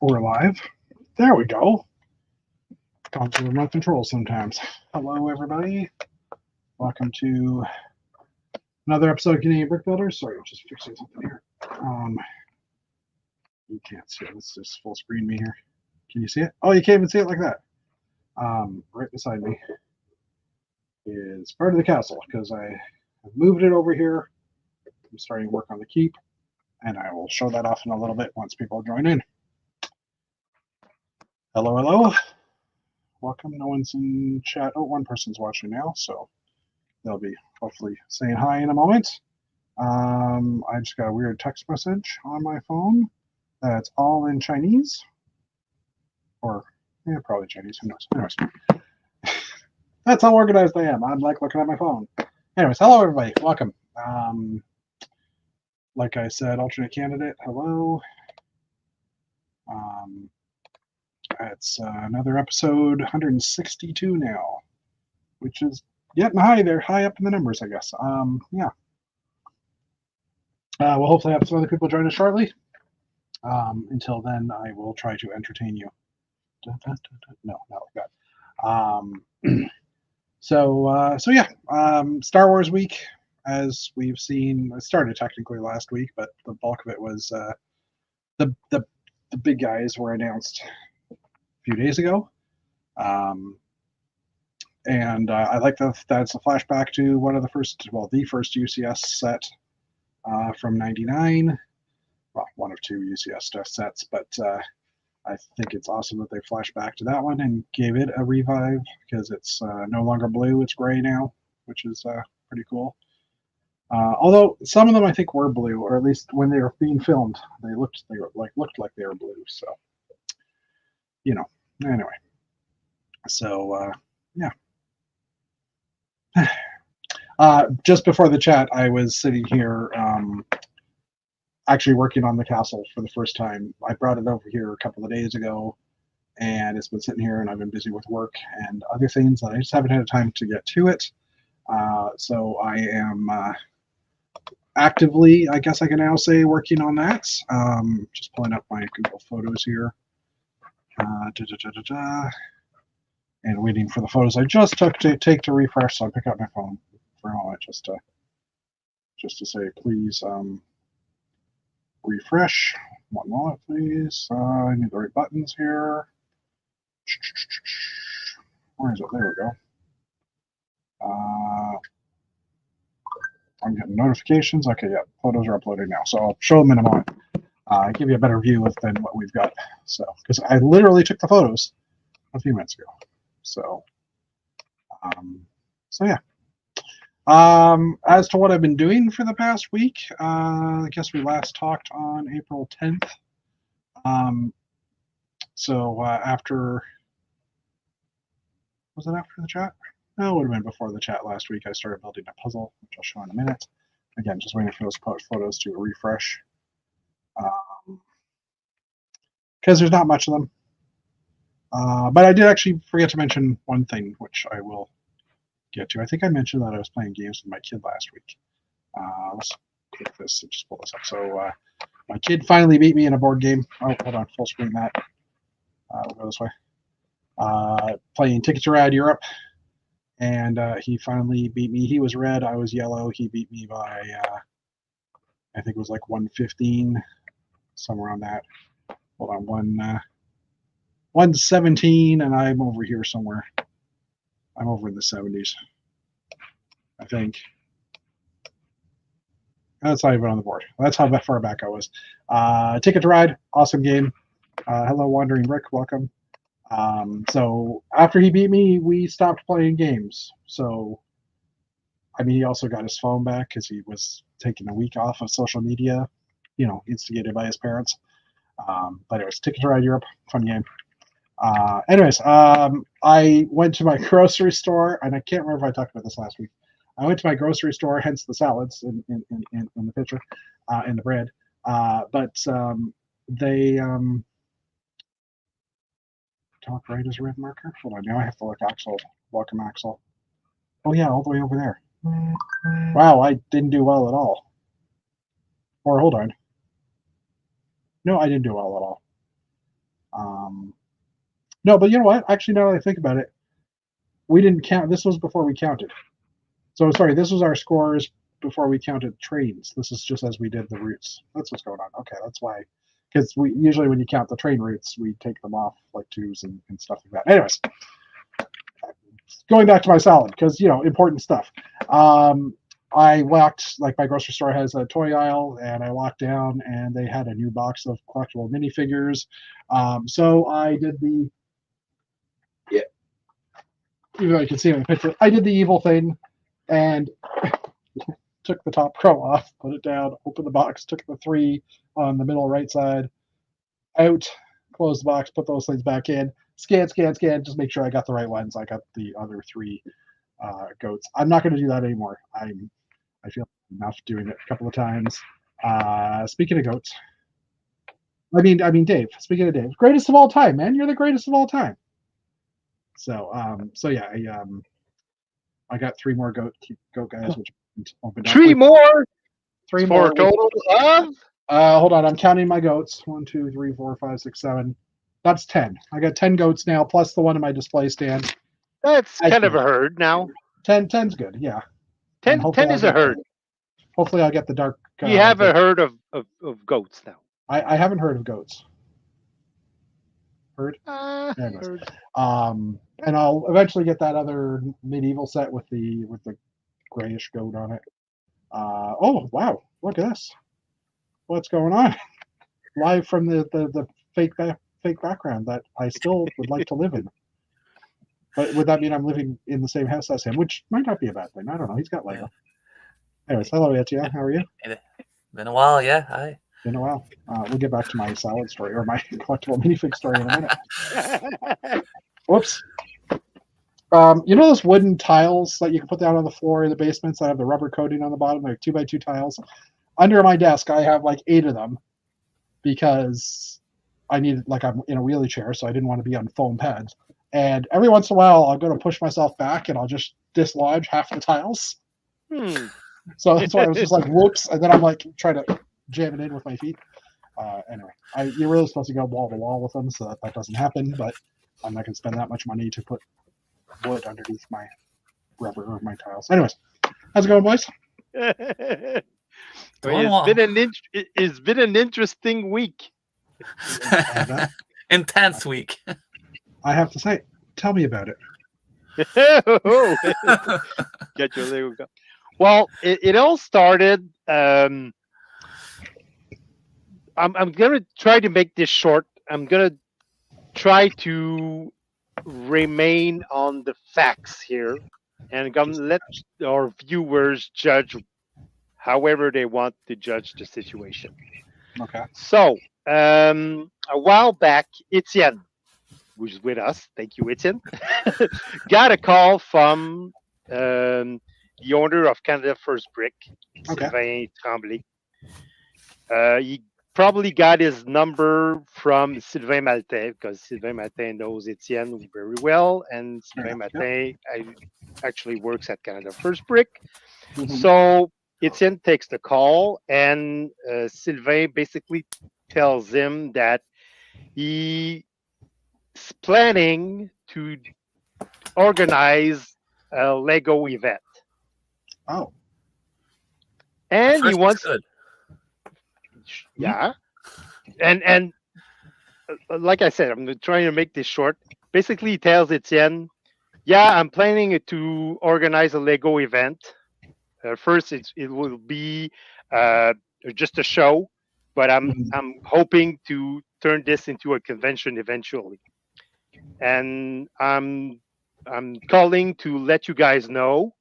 We're live. There we go. Comes with remote control sometimes. Hello, everybody. Welcome to another episode of Canadian Brick Builders. Sorry, I'm just fixing something here. You can't see it. Let's just full screen me here. Can you see it? Oh, you can't even see it like that. Right beside me is part of the castle because I have moved it over here. I'm starting work on the keep, and I will show that off in a little bit once people join in. Hello, hello. Welcome. No one's in chat. Oh, one person's watching now, so they'll be hopefully saying hi in a moment. I just got a weird text message on my phone that's all in Chinese. Or, yeah, probably Chinese. Who knows? Anyways, that's how organized I am. I'm like looking at my phone. Anyways, hello, everybody. Welcome. Like I said, alternate candidate. Hello. It's another episode 162 now, which is getting high there, high up in the numbers, I guess. Yeah. We'll hopefully have some other people join us shortly. Until then, I will try to entertain you. No, not like that. So yeah, Star Wars week, as we've seen, it started technically last week, but the bulk of it was the big guys were announced a few days ago. And I like that that's a flashback to one of the first, well, the first UCS set from '99. Well, one of two UCS sets, but I think it's awesome that they flashed back to that one and gave it a revive because it's no longer blue; it's gray now, which is pretty cool. Although some of them I think were blue, or at least when they were being filmed, they looked like they were blue. So, you know, anyway. So yeah. Just before the chat, I was sitting here actually working on the castle for the first time. I brought it over here a couple of days ago, and it's been sitting here, and I've been busy with work and other things, and I just haven't had time to get to it. So I am actively, I guess I can now say, working on that. Just pulling up my Google Photos here. And waiting for the photos I just took to take to refresh, so I'll pick up my phone for a moment just to say, please refresh. One moment, please. I need the right buttons here. Where is it? There we go. I'm getting notifications. Okay, yeah, photos are uploading now, so I'll show them in a moment. Give you a better view than what we've got. So, because I literally took the photos a few minutes ago. So yeah. As to what I've been doing for the past week, I guess we last talked on April 10th. So after, was it after the chat? No, it would have been before the chat last week. I started building a puzzle, which I'll show in a minute. Again, just waiting for those photos to refresh. Because there's not much of them. But I did actually forget to mention one thing, which I will get to. I think I mentioned that I was playing games with my kid last week. Let's click this and just pull this up. So my kid finally beat me in a board game. Oh, hold on, full screen that. We'll go this way. Playing Ticket to Ride Europe, and he finally beat me. He was red, I was yellow. He beat me by, I think it was like 115, somewhere on that. Hold on, 117, and I'm over here somewhere. I'm over in the 70s, I think. That's not even on the board. That's how far back I was. Ticket to Ride, awesome game. Hello, Wandering Rick, welcome. So after he beat me, we stopped playing games. So, I mean, he also got his phone back because he was taking a week off of social media, instigated by his parents. But it was Ticket to Ride Europe, fun game. Anyways, I went to my grocery store, and I can't remember if I talked about this last week. I went to my grocery store, hence the salads in the picture, and the bread. But they top right is a red marker. Hold on, now I have to look. Axel, welcome, Axel. Oh yeah, all the way over there. Wow, I didn't do well at all. Or hold on. No, I didn't do well at all. No, but you know what? Actually, now that I think about it, we didn't count. This was before we counted. So sorry, this was our scores before we counted trains. This is just as we did the routes. That's what's going on. Okay, that's why. Because we usually when you count the train routes, we take them off like twos and stuff like that. Anyways, going back to my salad because important stuff. I walked, like, my grocery store has a toy aisle, and I walked down and they had a new box of collectible minifigures. So I did the, yeah, even though you can see in the picture, I did the evil thing and took the top row off, put it down, opened the box, took the 3 on the middle right side out, closed the box, put those things back in, scan, just make sure I got the right ones. I got the other 3 goats. I'm not going to do that anymore. I feel enough doing it a couple of times. Speaking of goats, I mean Dave. Speaking of Dave, greatest of all time, man. You're the greatest of all time. So yeah, I got 3 more goat guys, which opened up. 3 more. 3 For more. a total of. Hold on, I'm counting my goats. 1, 2, 3, 4, 5, 6, 7. That's 10. I got 10 goats now, plus the one in my display stand. That's kind of a herd now. 10's good, yeah. 10 is a herd. Hopefully I'll get the dark. You have a herd of goats now. I haven't heard of goats. Heard? Heard. And I'll eventually get that other medieval set with the grayish goat on it. Oh wow! Look at this. What's going on? Live from the fake background that I still would like to live in. But would that mean I'm living in the same house as him? Which might not be a bad thing. I don't know. He's got Lego. Anyways, hello, Etienne. How are you? Been a while, yeah. Hi. Been a while. We'll get back to my salad story or my collectible minifig story in a minute. Whoops. You know those wooden tiles that you can put down on the floor in the basements that have the rubber coating on the bottom, like 2x2 tiles? Under my desk, I have like 8 of them because I need, like, I'm in a wheelchair, so I didn't want to be on foam pads. And every once in a while, I'll go to push myself back, and I'll just dislodge half the tiles. So that's why I was just like, whoops, and then I'm like trying to jam it in with my feet. Anyway, you're really supposed to go wall to wall with them, so that doesn't happen. But I'm not going to spend that much money to put wood underneath my rubber or my tiles. Anyways, how's it going, boys? It's been an interesting week. Intense week. I have to say, tell me about it. Get your Lego gun. Well, it all started. I'm gonna try to make this short. I'm gonna try to remain on the facts here, and I'm gonna let our viewers judge however they want to judge the situation. Okay. So, a while back, Etienne, who's with us, thank you, Etienne, got a call from the owner of Canada First Brick, Sylvain Tremblay. He probably got his number from Sylvain Maltais because Sylvain Maltais knows Etienne very well, and Sylvain Maltais actually works at Canada First Brick. So Etienne takes the call, and Sylvain basically tells him that he's planning to organize a Lego event. Oh. And he wants, yeah, and like I said, I'm trying to make this short. Basically, he tells Etienne, "Yeah, I'm planning to organize a Lego event. First, it will be just a show, but I'm hoping to turn this into a convention eventually. And I'm calling to let you guys know,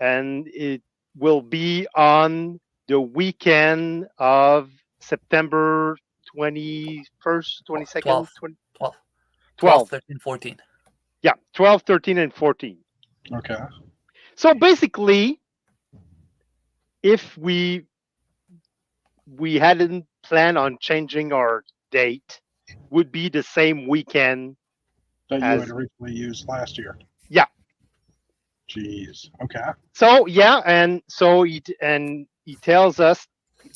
and it will be on the weekend of September 21st, 22nd, 12, 13, 14. Yeah, 12, 13, and 14. Okay. So basically, if we hadn't planned on changing our date, would be the same weekend that you had originally used last year. Yeah. Jeez. Okay. So yeah, and so he tells us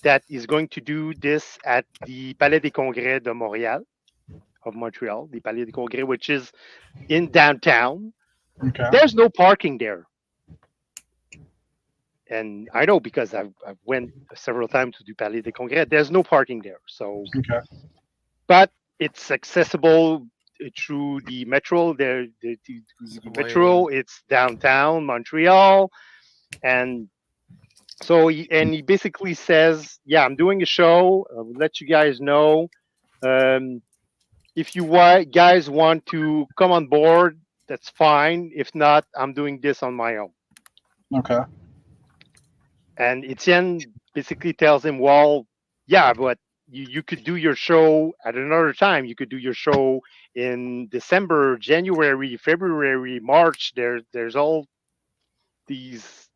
that he's going to do this at the Palais des Congrès de Montréal. of Montreal, the Palais des Congrès, which is in downtown. Okay. There's no parking there. And I know because I've went several times to the Palais des Congrès. There's no parking there. So, Okay. but it's accessible through the metro. The metro. It's downtown Montreal, and so he basically says, "Yeah, I'm doing a show. I'll let you guys know. If you guys want to come on board, that's fine. If not, I'm doing this on my own." Okay. And Etienne basically tells him, well, yeah, but you could do your show at another time. You could do your show in December, January, February, March. There's all these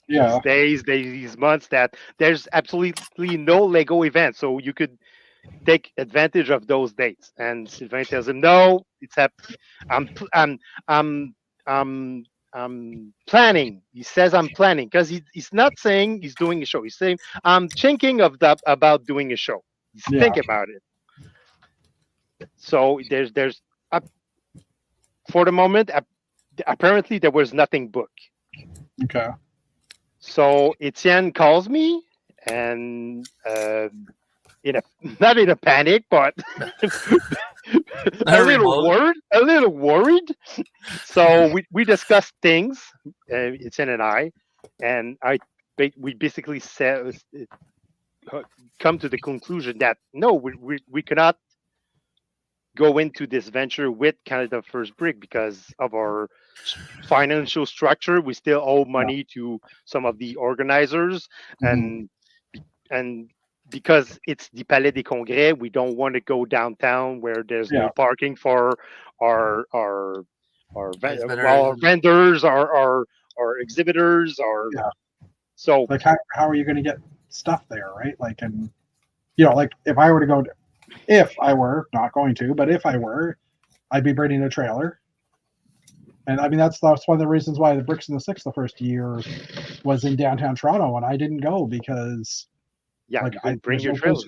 Yeah. days, these months that there's absolutely no Lego event. So you could take advantage of those dates. And Sylvain tells him, no, I'm planning. He says I'm planning because he's not saying he's doing a show. He's saying I'm thinking about doing a show. He's thinking about it. So there's for the moment apparently there was nothing booked. Okay. So Etienne calls me and not in a panic, but a little worried. So we discussed things, Etienne and I, and we basically said come to the conclusion that no, we cannot go into this venture with Canada First Brick because of our financial structure. We still owe money to some of the organizers, and because it's the Palais des Congrès, we don't want to go downtown where there's no parking for our vendors, our exhibitors, so like how are you going to get stuff there, right? Like, and like if I were to go, if I were not going to, but if I were, I'd be bringing a trailer. And I mean that's one of the reasons why the Bricks and the Six the first year was in downtown Toronto, and I didn't go because. Yeah, like you bring your trailer.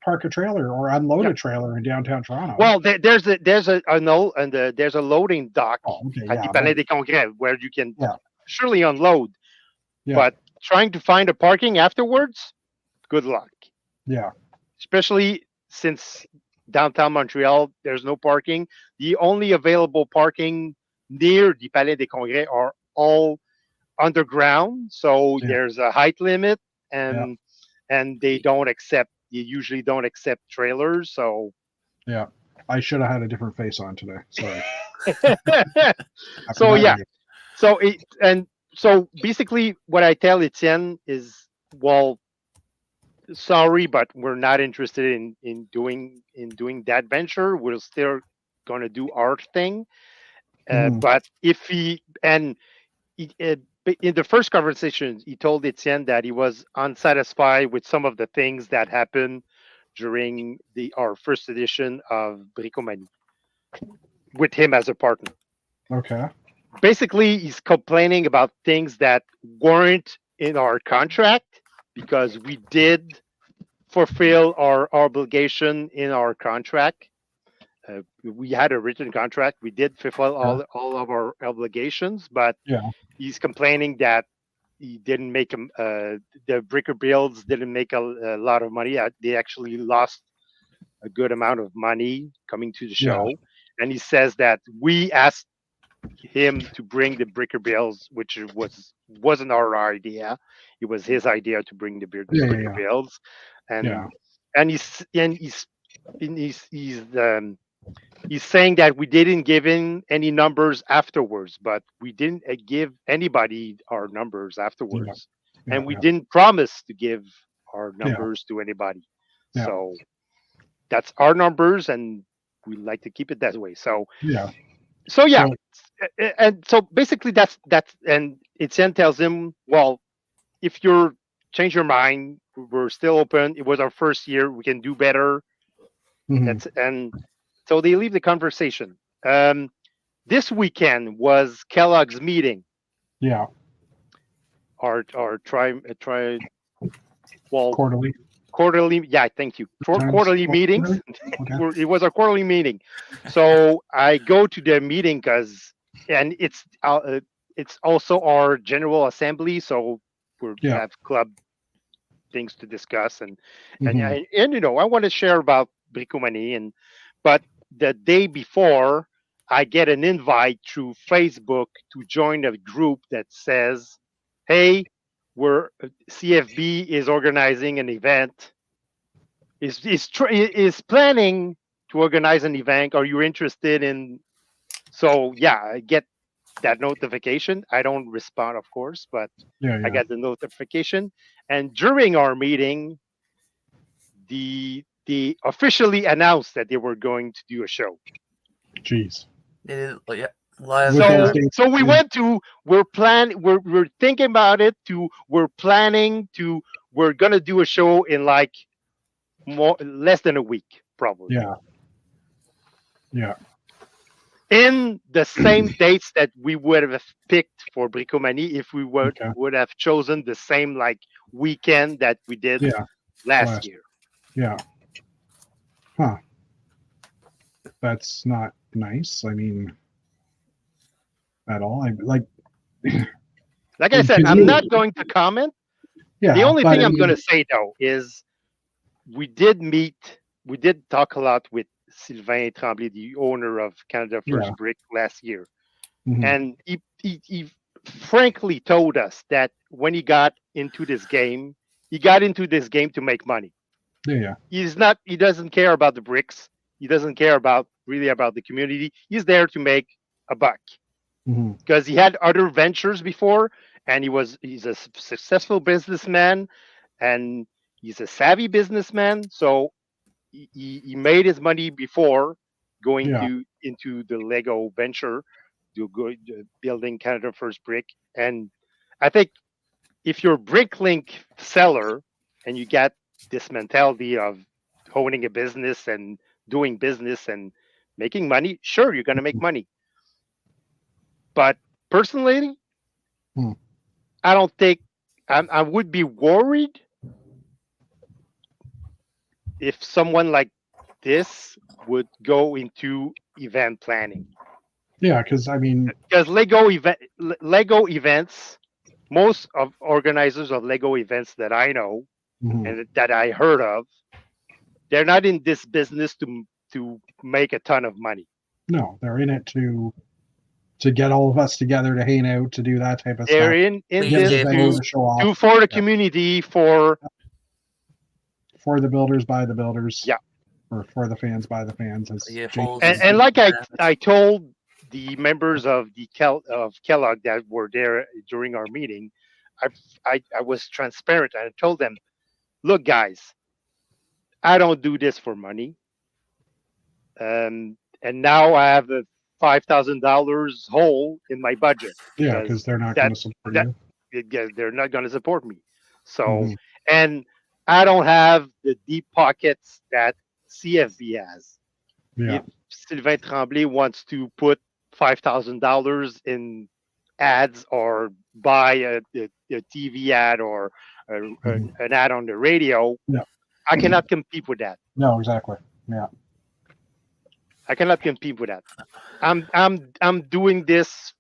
Park a trailer or unload a trailer in downtown Toronto. Well, there's a loading dock at the Palais des Congrès where you can surely unload. Yeah. But trying to find a parking afterwards, good luck. Yeah. Especially since downtown Montreal, there's no parking. The only available parking near the Palais des Congrès are all underground. So there's a height limit and they usually don't accept trailers. So yeah, I should have had a different face on today. Sorry. So basically what I tell Etienne is, well, sorry, but we're not interested in doing that venture. We're still going to do our thing. But if in the first conversation, he told Etienne that he was unsatisfied with some of the things that happened during our first edition of Bricomanie with him as a partner. Okay. Basically, he's complaining about things that weren't in our contract because we did fulfill our obligation in our contract. We had a written contract. We did fulfill all of our obligations, but he's complaining that he didn't make the Bricker Builds didn't make a lot of money. They actually lost a good amount of money coming to the show. And he says that we asked him to bring the Bricker Builds, which wasn't our idea. It was his idea to bring the Bricker Builds. And he's saying that we didn't give in any numbers afterwards, but we didn't give anybody our numbers afterwards. And we didn't promise to give our numbers to anybody. So that's our numbers, and we like to keep it that way. So and so basically that's and Etienne tells him, well, if you're change your mind, we're still open. It was our first year. We can do better. And so they leave the conversation. This weekend was Kellogg's meeting. Yeah. Our quarterly quarterly. Yeah, thank you. Times Quarterly 12 meetings. Okay. It was a quarterly meeting, so I go to the meeting and it's also our general assembly, so we Yeah. have club things to discuss, and Mhm. I want to share about Bricomani, but the day before, I get an invite through Facebook to join a group that says, "Hey, we're CFB is organizing an event, is planning to organize an event. Are you interested in?" So yeah, I get that notification. I don't respond, of course, but Yeah. I Yeah. got the notification. And during our meeting, the officially announced that they were going to do a show. Jeez. It is, yeah, live. With those So dates, so we yeah. went to we're thinking about it to we're planning to we're gonna do a show in like less than a week probably. Yeah. Yeah. In the same dates that we would have picked for Bricomani if we Okay. would have chosen the same like weekend that we did Yeah. last year. Yeah. Huh. That's not nice. I mean, at all. I like. Like I said, Because I'm you- not going to comment. Yeah. The only but thing I I'm mean, going to say though is we did talk a lot with Sylvain Tremblay, the owner of Canada First Yeah. Brick last year. mhm. And he frankly told us that when he got into this game, he got into this game to make money. Yeah. He doesn't care about the bricks. He doesn't care about the community. He's there to make a buck hmm because he had other ventures before, and he's a successful businessman, and he's a savvy businessman. So he made his money before going Yeah. into the Lego venture, building Canada First Brick. And I think if you're a Bricklink seller and you get this mentality of owning a business and doing business and making money, sure, you're going to make money. But personally, Hmm. I don't think I would be worried if someone like this would go into event planning. Yeah. Because I mean, Because Lego events, most of organizers of Lego events that I know mhm. and that I heard of, they're not in this business to make a ton of money. No, they're in it to get all of us together to hang out, to do that type of They're stuff. in Leave Get this the game. venue to to show off do for the Yeah. community, for for the builders, by the builders. Yeah. Or for the fans, by the fans. As Yeah, Jake folds said. and like I told the members of Kellogg that were there during our meeting, I was transparent and I told them, look guys, I don't do this for money. And now I have a $5,000 hole in my budget Yeah, because they're not that- going to support that- you. they're not going to support me. So, Mhm. and I don't have the deep pockets that CFB has. Yeah. If Sylvain Tremblay wants to put $5,000 in ads or buy a TV ad or an ad on the radio, Yeah. I cannot compete with that. No, exactly. Yeah. I cannot compete with that. I'm doing this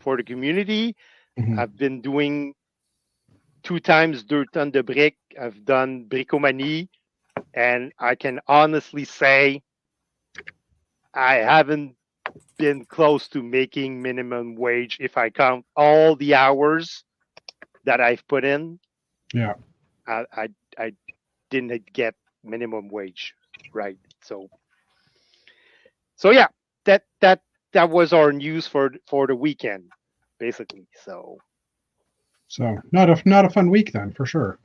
for the community. Mhm. I've been doing 2 times 2 tonnes de briques. I've done Bricomani, and I can honestly say I haven't been close to making minimum wage if I count all the hours that I've put in. Yeah. I didn't get minimum wage, right? So yeah, that was our news for the weekend, basically. So not a fun week then, for sure.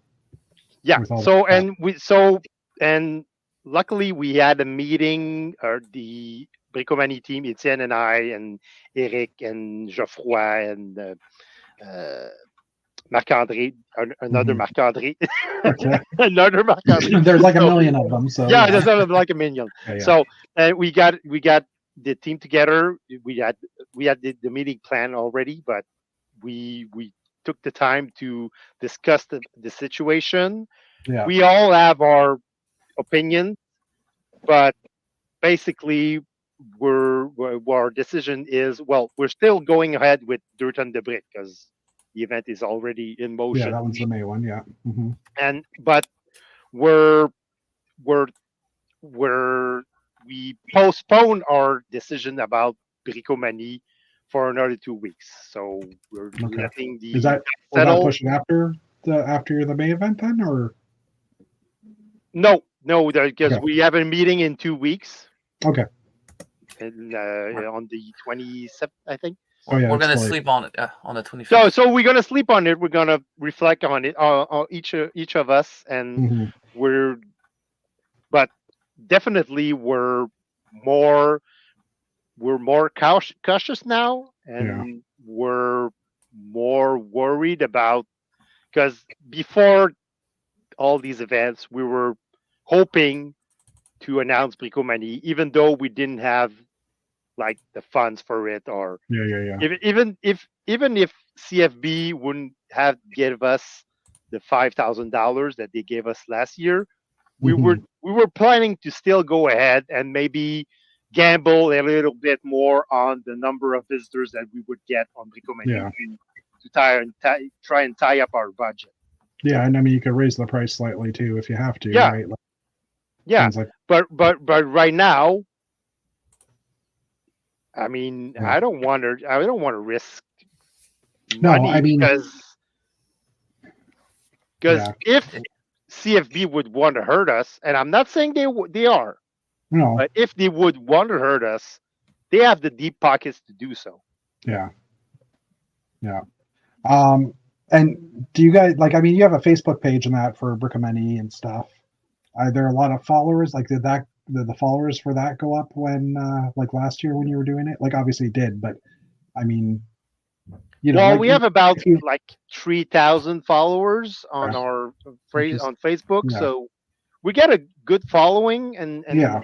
yeah. With all So that. and luckily we had a meeting, or the Bricomani team, Etienne and I and Eric and Geoffroy and Marc-André, another Mhm. Marc-André, Okay. another Marc-André. There's like a So- million of them. So Yeah, there's like a million. Yeah. So we got the team together. We had the meeting plan already, but we took the time to discuss the situation. Yeah. we all have our opinion, but basically our decision is, well, we're still going ahead with Dirt on the Brick because the event is already in Yeah, motion. that one's the May one. Yeah. Hmm. But we're we're we postpone our decision about Bricomanie for another 2 weeks. So we're Okay. letting the Is that will that settle. push it after the May event then, or No, because Okay. we have a meeting in 2 weeks. Okay. And on the 27th, I think. Oh, yeah, We're it's gonna still sleep on it on the 25th. So we're gonna sleep on it. We're gonna reflect on it, each of us, and Mhm. but definitely we're more cautious now, and we're more worried about, because before all these events, we were hoping to announce Bricomanie, even though we didn't have like the funds for it, or Yeah. even if CFB wouldn't have give us the $5,000 that they gave us last year, we Mhm. were planning to still go ahead and maybe gamble a little bit more on the number of visitors that we would get on Bricomanie Yeah. to try and tie up our budget. Yeah, and I mean you could raise the price slightly too if you have to, Yeah. right? Like, Yeah, things like but right now, I mean, Yeah. I don't want to risk No, money, I mean- because Yeah. if CFB would want to hurt us, and I'm not saying they are, no, but if they would want to hurt us, they have the deep pockets to do so. yeah. And do you guys like? I mean, you have a Facebook page and that for Bricomanie and stuff. Are there a lot of followers? Like, did the followers for that go up when like last year when you were doing it? Like, obviously it did, but I mean, Well, like, we have about if you- like 3,000 followers on Yeah. our Which on is- Facebook, yeah. so we get a good following, and Yeah.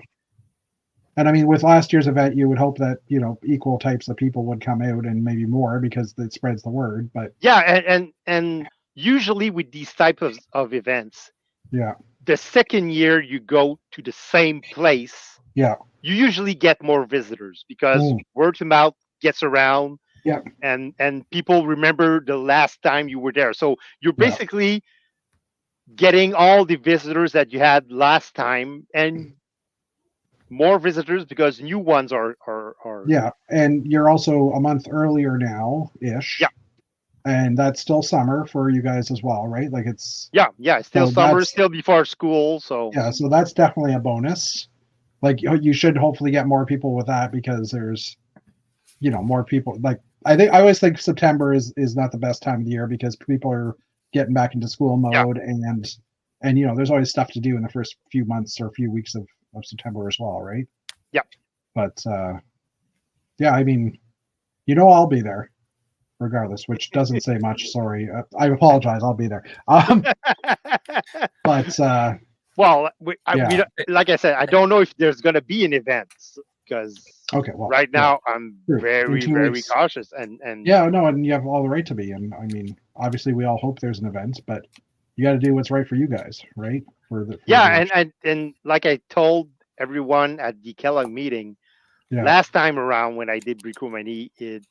And I mean, with last year's event, you would hope that equal types of people would come out and maybe more because it spreads the word. But yeah, and usually with these type of events, yeah, the second year you go to the same place, yeah, you usually get more visitors because Mm. word of mouth gets around. Yeah. And people remember the last time you were there, so you're Yeah. basically getting all the visitors that you had last time and more visitors because new ones are yeah, and you're also a month earlier now ish. Yeah. And that's still summer for you guys as well, right? Like it's yeah still So summer, that's- still before school, so yeah, so that's definitely a bonus. Like you should hopefully get more people with that because there's more people. Like I always think September is not the best time of the year because people are getting back into school mode and there's always stuff to do in the first few months or few weeks of September as well, right? Yeah. But yeah, I mean, I'll be there regardless, which doesn't say much. Sorry, I apologize. I'll be there. But well, Yeah. we don't, like I said, I don't know if there's going to be an event because okay, well, right yeah. now I'm Sure. In very 2 very weeks. cautious, and Yeah, no, and you have all the right to be. And I mean, obviously, we all hope there's an event, but you got to do what's right for you guys, right? For yeah, and like I told everyone at the Kellogg meeting Yeah. last time around when I did Bricomanie, it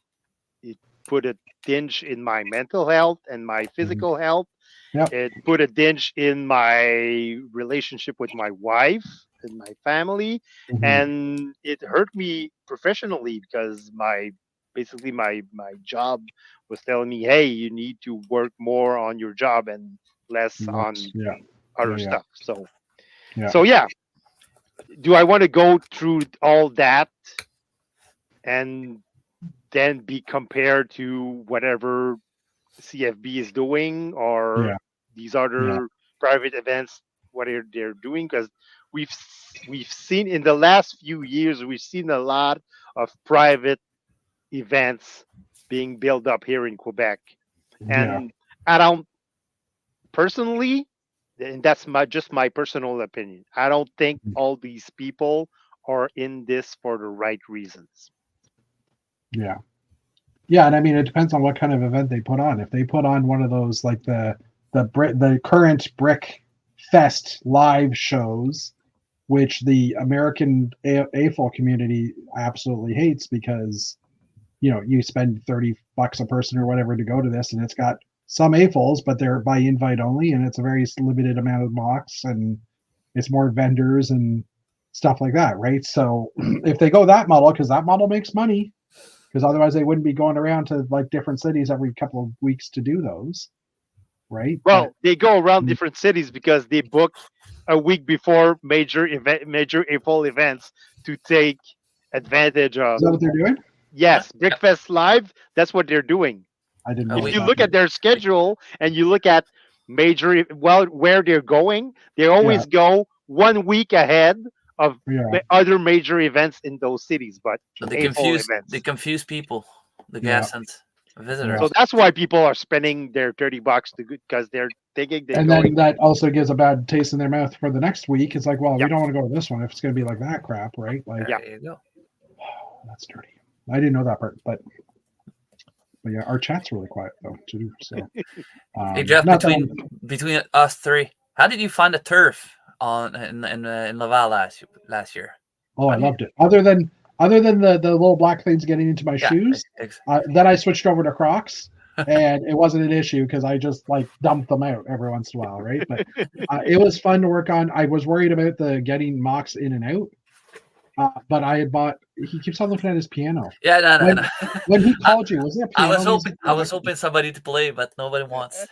put a dinge in my mental health and my physical health. Yep. It put a dinge in my relationship with my wife and my family, Mhm. and it hurt me professionally because basically my job was telling me, hey, you need to work more on your job and less on yeah, other yeah. stuff. So Yeah. so yeah, do I want to go through all that and then be compared to whatever CFB is doing or Yeah. these other private events, what they're doing? Because we've seen in the last few years, we've seen a lot of private events being built up here in Quebec, Yeah. and I don't personally, and that's just my personal opinion, I don't think all these people are in this for the right reasons. Yeah. Yeah, and I mean, it depends on what kind of event they put on. If they put on one of those like the current brick Fest live shows, which the American AFOL community absolutely hates because, you spend $30 a person or whatever to go to this, and it's got some AFOLs, but they're by invite only, and it's a very limited amount of mocks, and it's more vendors and stuff like that, right? So if they go that model, because that model makes money, because otherwise they wouldn't be going around to like different cities every couple of weeks to do those, right? Well, they go around different cities because they book a week before major April events to take advantage of. Is that what they're doing? Yes, Brickfest Live. That's what they're doing. I didn't. If you look at their schedule and you look at where they're going, they always go 1 week ahead of other major events in those cities. But they confuse people, the guests and visitors. So that's why people are spending their $30 because they're thinking they're and going. then that also gives a bad taste in their mouth for the next week. It's like, well, we don't want to go to this one if it's going to be like that crap, right? Like, there you go. That's dirty. I didn't know that part, but yeah, our chat's really quiet though too. So, hey Jeff, between us three, how did you find the turf in Laval last year? Oh, I loved it. Other than the little black things getting into my shoes, then I switched over to Crocs, and it wasn't an issue because I just like dumped them out every once in a while, right? But it was fun to work on. I was worried about the getting mocks in and out. But I had bought. He keeps on looking at his piano. Yeah, no. When he called you, was there a piano? I was hoping somebody to play, but nobody wants.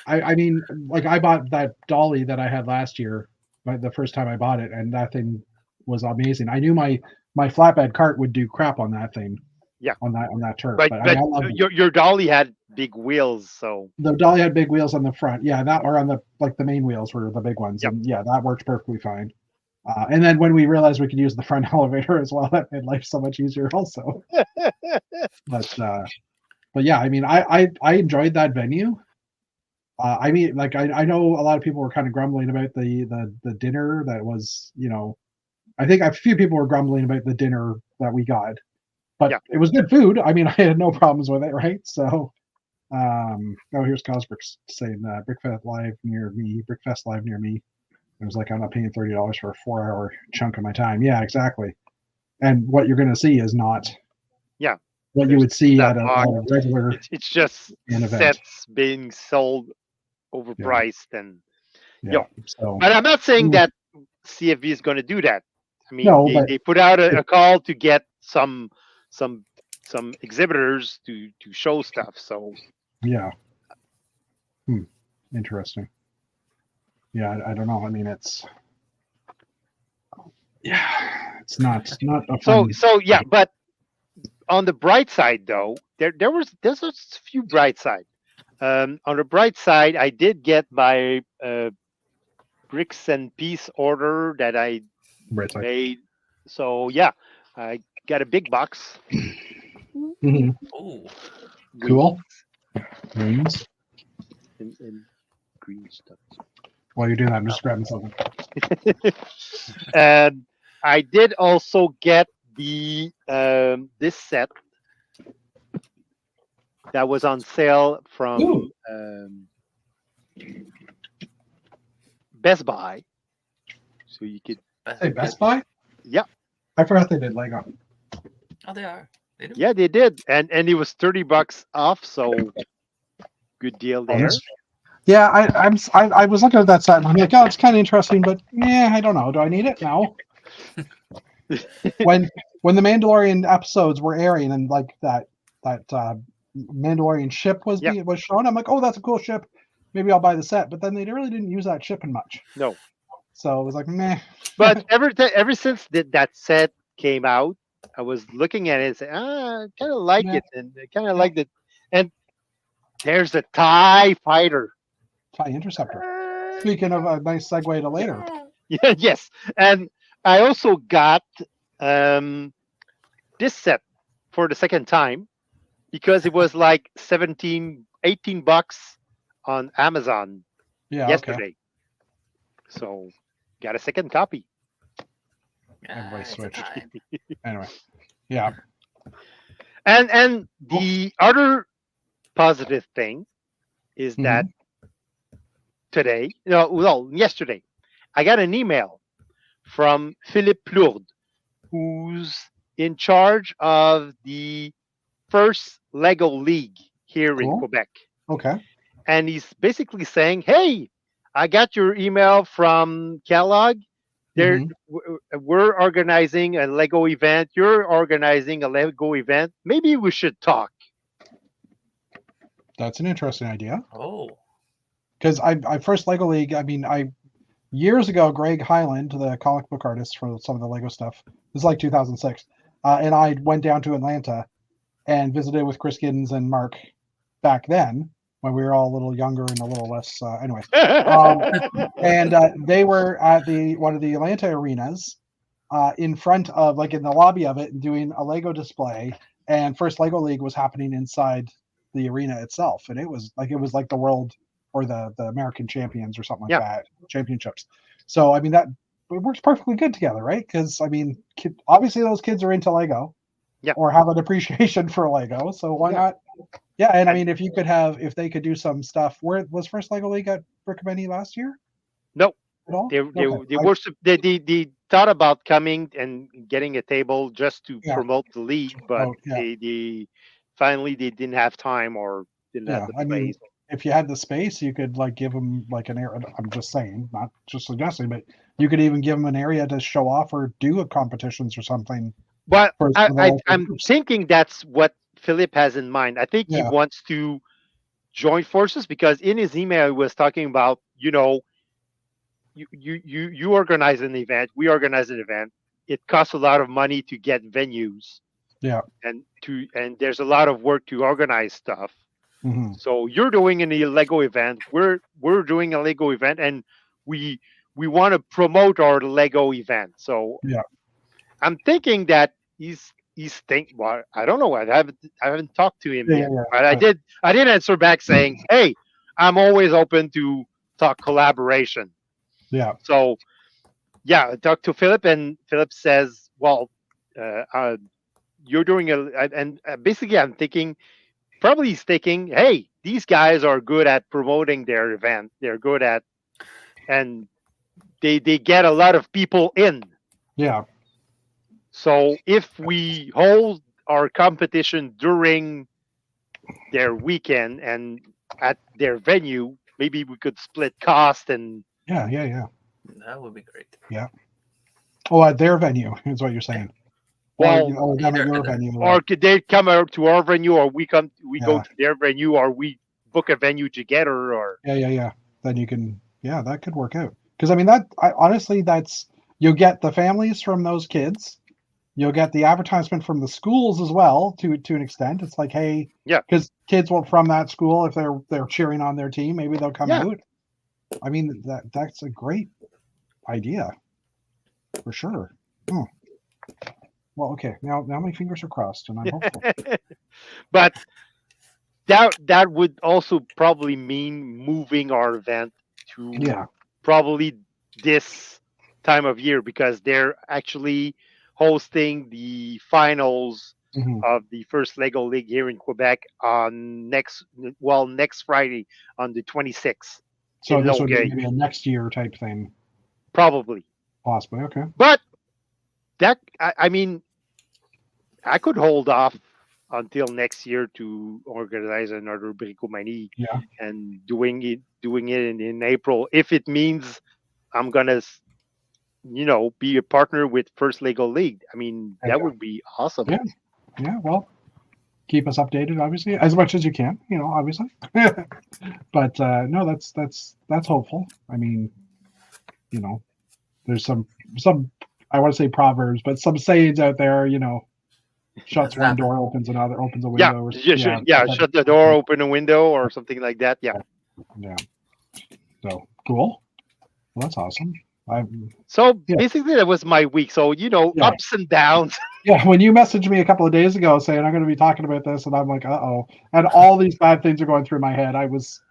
I mean, like I bought that dolly that I had last year, the first time I bought it, and that thing was amazing. I knew my flatbed cart would do crap on that thing. Yeah, on that turf. But I your dolly had big wheels, so the dolly had big wheels on the front. Yeah, that or on the main wheels were the big ones. Yep. And yeah, that worked perfectly fine. And then when we realized we could use the front elevator as well, that made life so much easier also. but yeah, I mean, I enjoyed that venue. I mean, like I know a lot of people were kind of grumbling about the dinner that was, I think a few people were grumbling about the dinner that we got. But it was good food. I mean, I had no problems with it, right? So, here's Cosbricks saying Brickfest Live near me. It was like, I'm not paying $30 for a 4-hour chunk of my time. Yeah, exactly. And what you're going to see is not what you would see at a regular. It's just sets being sold overpriced and So, but I'm not saying that CFV is going to do that. I mean, they put out a call to get some exhibitors to show stuff. So interesting. Yeah, I don't know. I mean, it's not a fun. So yeah, but on the bright side though, there's a few bright side. On the bright side, I did get my bricks and piece order that I made. So yeah, I got a big box. Mm-hmm. Oh, cool. Greens. And green stuff. While you're doing that, I'm just grabbing something. And I did also get the this set that was on sale from Best Buy. So you could say Best Buy? Yeah. I forgot they did Lego. Oh, they are. They do. Yeah, they did. And it was $30 off, so good deal there. Yeah, I was looking at that set and I'm like, oh, it's kind of interesting, but I don't know. Do I need it? No. when the Mandalorian episodes were airing and like that Mandalorian ship was shown, I'm like, oh, that's a cool ship. Maybe I'll buy the set. But then they really didn't use that ship in much. No. So it was like, meh. But ever since that set came out, I was looking at it and saying, I kind of like it, and I kind of liked it. And there's a TIE fighter. TIE Interceptor. Speaking of a nice segue to later. Yeah, yes. And I also got this set for the second time because it was like $18 on Amazon yesterday. Okay. So got a second copy. Everybody switched. Anyway. Yeah. And the other positive thing is that today, yesterday, I got an email from Philippe Plourde, who's in charge of the first Lego League here in Cool. Quebec. Okay. And he's basically saying, "Hey, I got your email from Kellogg. Mhm. We're organizing a Lego event. You're organizing a Lego event. Maybe we should talk." That's an interesting idea. Oh, Because I first Lego League. I mean, years ago, Greg Highland, the comic book artist for some of the Lego stuff, this is like 2006, and I went down to Atlanta and visited with Chris Giddens and Mark back then when we were all a little younger and a little less. Anyways, and they were at one of the Atlanta arenas, in front of, like, in the lobby of it, doing a Lego display. And first Lego League was happening inside the arena itself, and it was like the world or the American champions or something like that, championships. So I mean, that it works perfectly good together, right? Because I mean, obviously those kids are into Lego, or have an appreciation for Lego. So why not? Yeah, and I mean, if they could do some stuff. Where was first Lego League at Brickabany last year? No, at all. They thought about coming and getting a table just to promote the league, but they finally didn't have time or didn't have the space. Mean, if you had the space, you could like give them like an area. I'm just saying, not just suggesting, but you could even give them an area to show off or do competitions or something. But I'm thinking that's what Philip has in mind. I think he wants to join forces, because in his email he was talking about, you organize an event, we organize an event. It costs a lot of money to get venues. Yeah. And there's a lot of work to organize stuff. Mm-hmm. So you're doing a Lego event. We're doing a Lego event, and we want to promote our Lego event. So I'm thinking that he's thinking. Well, I don't know. I haven't talked to him yet. But I did answer back saying, "Hey, I'm always open to talk collaboration." Yeah. So I talked to Philip, and Philip says, "Well, you're doing and basically I'm thinking." Probably he's thinking, hey, these guys are good at promoting their event. They're good at, and they get a lot of people in. Yeah. So if we hold our competition during their weekend and at their venue, maybe we could split cost and. Yeah. That would be great. Yeah. Oh, at their venue is what you're saying. Well, or could they come out to our venue, or we go to their venue, or we book a venue together, or yeah. Then you can, that could work out. Because I mean, honestly, you'll get the families from those kids, you'll get the advertisement from the schools as well to an extent. It's like, hey, because kids from that school, if they're cheering on their team, maybe they'll come out. I mean, that's a great idea, for sure. Well, okay. Now my fingers are crossed, and I'm hopeful. But that would also probably mean moving our event to probably this time of year, because they're actually hosting the finals of the first Lego League here in Quebec on next Friday on the 26th. So this would be maybe a next year type thing. Probably. Possibly, okay. But I mean, I could hold off until next year to organize another Bricomanie and doing it in April, if it means I'm gonna be a partner with First Lego League. I mean, that would be awesome. Yeah. Well, keep us updated, obviously, as much as you can. Obviously. But no, that's hopeful. I mean, there's some I want to say proverbs, but some sayings out there. Shuts one door, opens another, opens a window. Shut the door, open a window, or something like that. Yeah. So cool. Well, that's awesome. Basically, that was my week. So ups and downs. Yeah, when you messaged me a couple of days ago saying I'm going to be talking about this, and I'm like, uh-oh, and all these bad things are going through my head. I was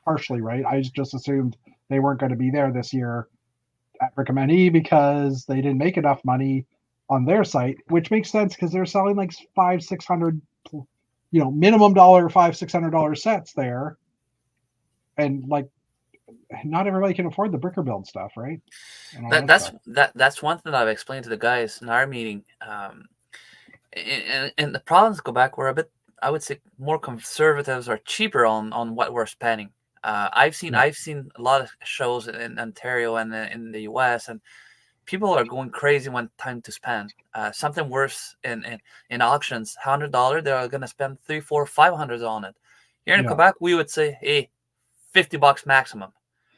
partially right. I just assumed they weren't going to be there this year at Brickabany because they didn't make enough money on their site, which makes sense because they're selling like $500-600, minimum $500-600 sets there, and not everybody can afford the bricker build stuff, right? And all that stuff. That's one thing that I've explained to the guys in our meeting. And the problems go back. We're a bit, I would say, more conservatives or cheaper on what we're spending. I've seen a lot of shows in Ontario and in the US, and people are going crazy when time to spend. Something worse in auctions, $100, they're gonna spend $300, $400, $500 on it. Here in Quebec, we would say, hey, $50 maximum.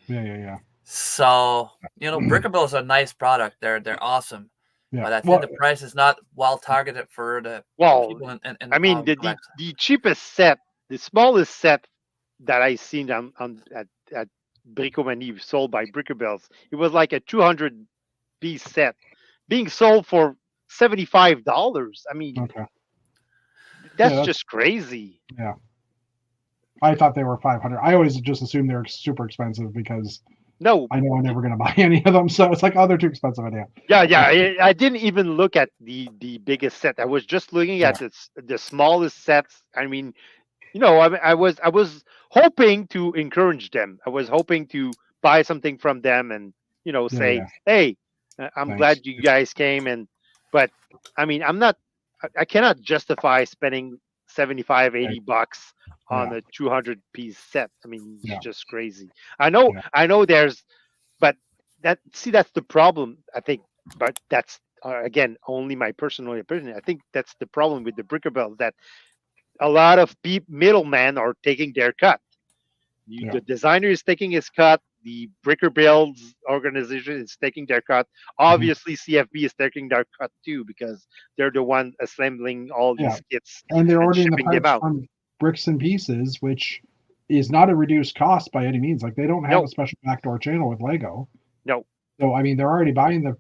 Yeah. So bricker builds are a nice product. They're awesome. Yeah. But I think the price is not well targeted for the people in I mean, the cheapest set, the smallest set that I seen at Bricomanie sold by Brickerbills, it was like a 200-piece set being sold for $75. I mean, that's just crazy. Yeah. I thought they were 500. I always just assumed they were super expensive because I know I'm never going to buy any of them. So it's like, oh, they're too expensive. I didn't even look at the biggest set. I was just looking at the smallest sets. I mean, I was hoping to encourage them. I was hoping to buy something from them and say, hey, I'm glad you guys came. But I mean, I cannot justify spending $75, $80 on a 200-piece set. I mean, it's just crazy. I know but that's the problem, I think. But that's again only my personal opinion. I think that's the problem with the bricker builds, that a lot of middlemen are taking their cut. The designer is taking his cut. The bricker builds organization is taking their cut. Obviously, CFB is taking their cut too, because they're the one assembling all these kits and they're ordering the parts from Bricks and Pieces, which is not a reduced cost by any means. Like, they don't have a special backdoor channel with Lego. No. So I mean, they're already buying the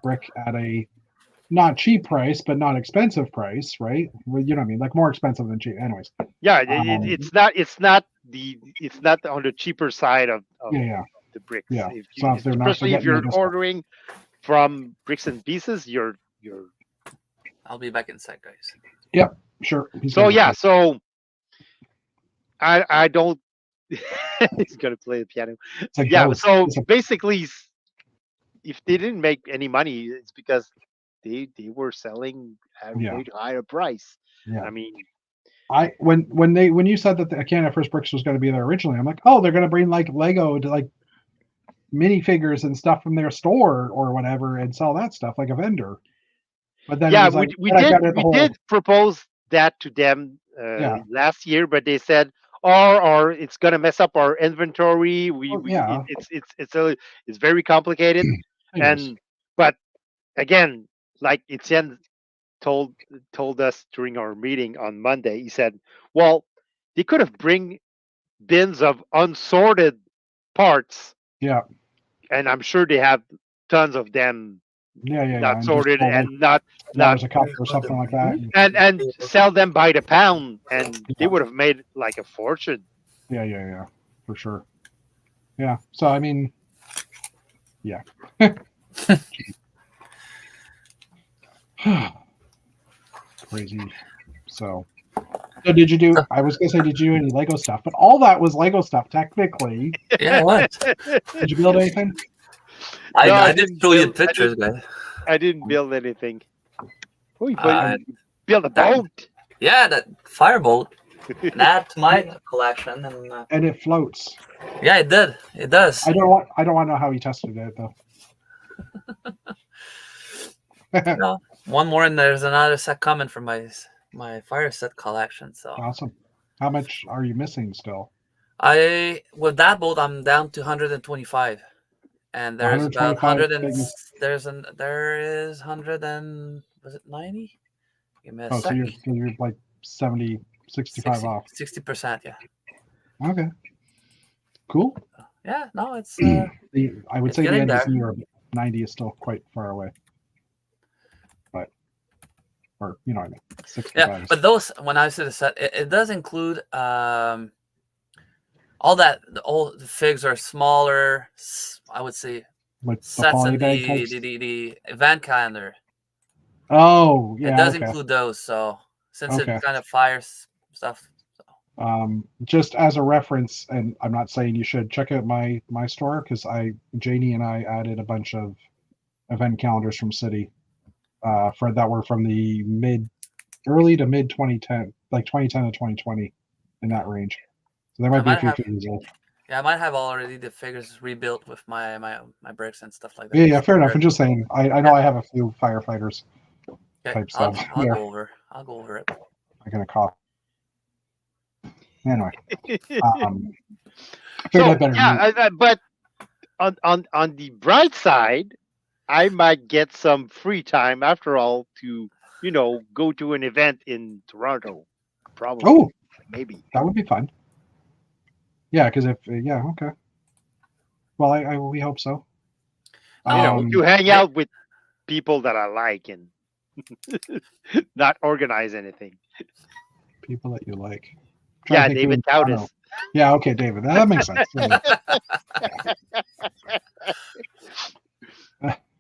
brick at a not cheap price, but not expensive price, right? Well, you know what I mean, like more expensive than cheap. Anyways. Yeah, it's not on the cheaper side of the bricks. Yeah. Especially if you're ordering from Bricks and Pieces, you're. I'll be back in a sec, guys. Yep, sure. So I don't. He's gonna play the piano. So basically, if they didn't make any money, it's because they were selling at a way higher price. Yeah. I mean, when you said that the Canada First Bricks was going to be there originally, I'm like, oh, they're going to bring like Lego to like minifigures and stuff from their store or whatever and sell that stuff like a vendor. But then we did propose that to them last year, but they said, or it's going to mess up our inventory. It's very complicated. But again, like Etienne told us during our meeting on Monday, he said, well, they could have bring bins of unsorted parts. Yeah. And I'm sure they have tons of them not sorted and not a cup or something like that. And sell them by the pound, and they would have made like a fortune. Yeah, for sure. Yeah. So I mean, yeah. Crazy. So did you do? I was gonna say, did you do any Lego stuff? But all that was Lego stuff, technically. Yeah, what? Did you build anything? I didn't show you pictures, guys. I didn't build anything. Build a boat. Yeah, that fireboat. Add to my collection, and it floats. Yeah, it did. It does. I don't want to know how he tested it though. No, one more, and there's another set coming from my fire set collection. So awesome. How much are you missing still? With that boat, I'm down to 125, and there's about 100 and there is 100 and was it 90? Give me a second. So you're like 70, 65 off. 60%, yeah. Okay. Cool. Yeah, no, it's. I would say the end of the year, 90 is still quite far away. Or you know what I mean, 65. Yeah, but those, when I say the set, it does include all that. All the figs are smaller. I would say like sets and the event calendar. Oh, yeah. It does include those. So since it kind of fires stuff. So. Just as a reference, and I'm not saying you should check out my store because Janie and I added a bunch of event calendars from City for that were from the early to mid 2010, like 2010 to 2020, in that range. So there might be a few figures there. Yeah, I might have already the figures rebuilt with my bricks and stuff like that. Yeah, fair enough. I'm just saying. I know I have a few firefighters type stuff. I'll go over it. I'm gonna cough. Anyway, So yeah, but on the bright side, I might get some free time after all to go to an event in Toronto. Probably. Oh, maybe that would be fun. Yeah, because okay. Well, we hope so. To hang out with people that I like and not organize anything. People that you like. Yeah, David Coutis. Yeah, okay, David. That makes sense.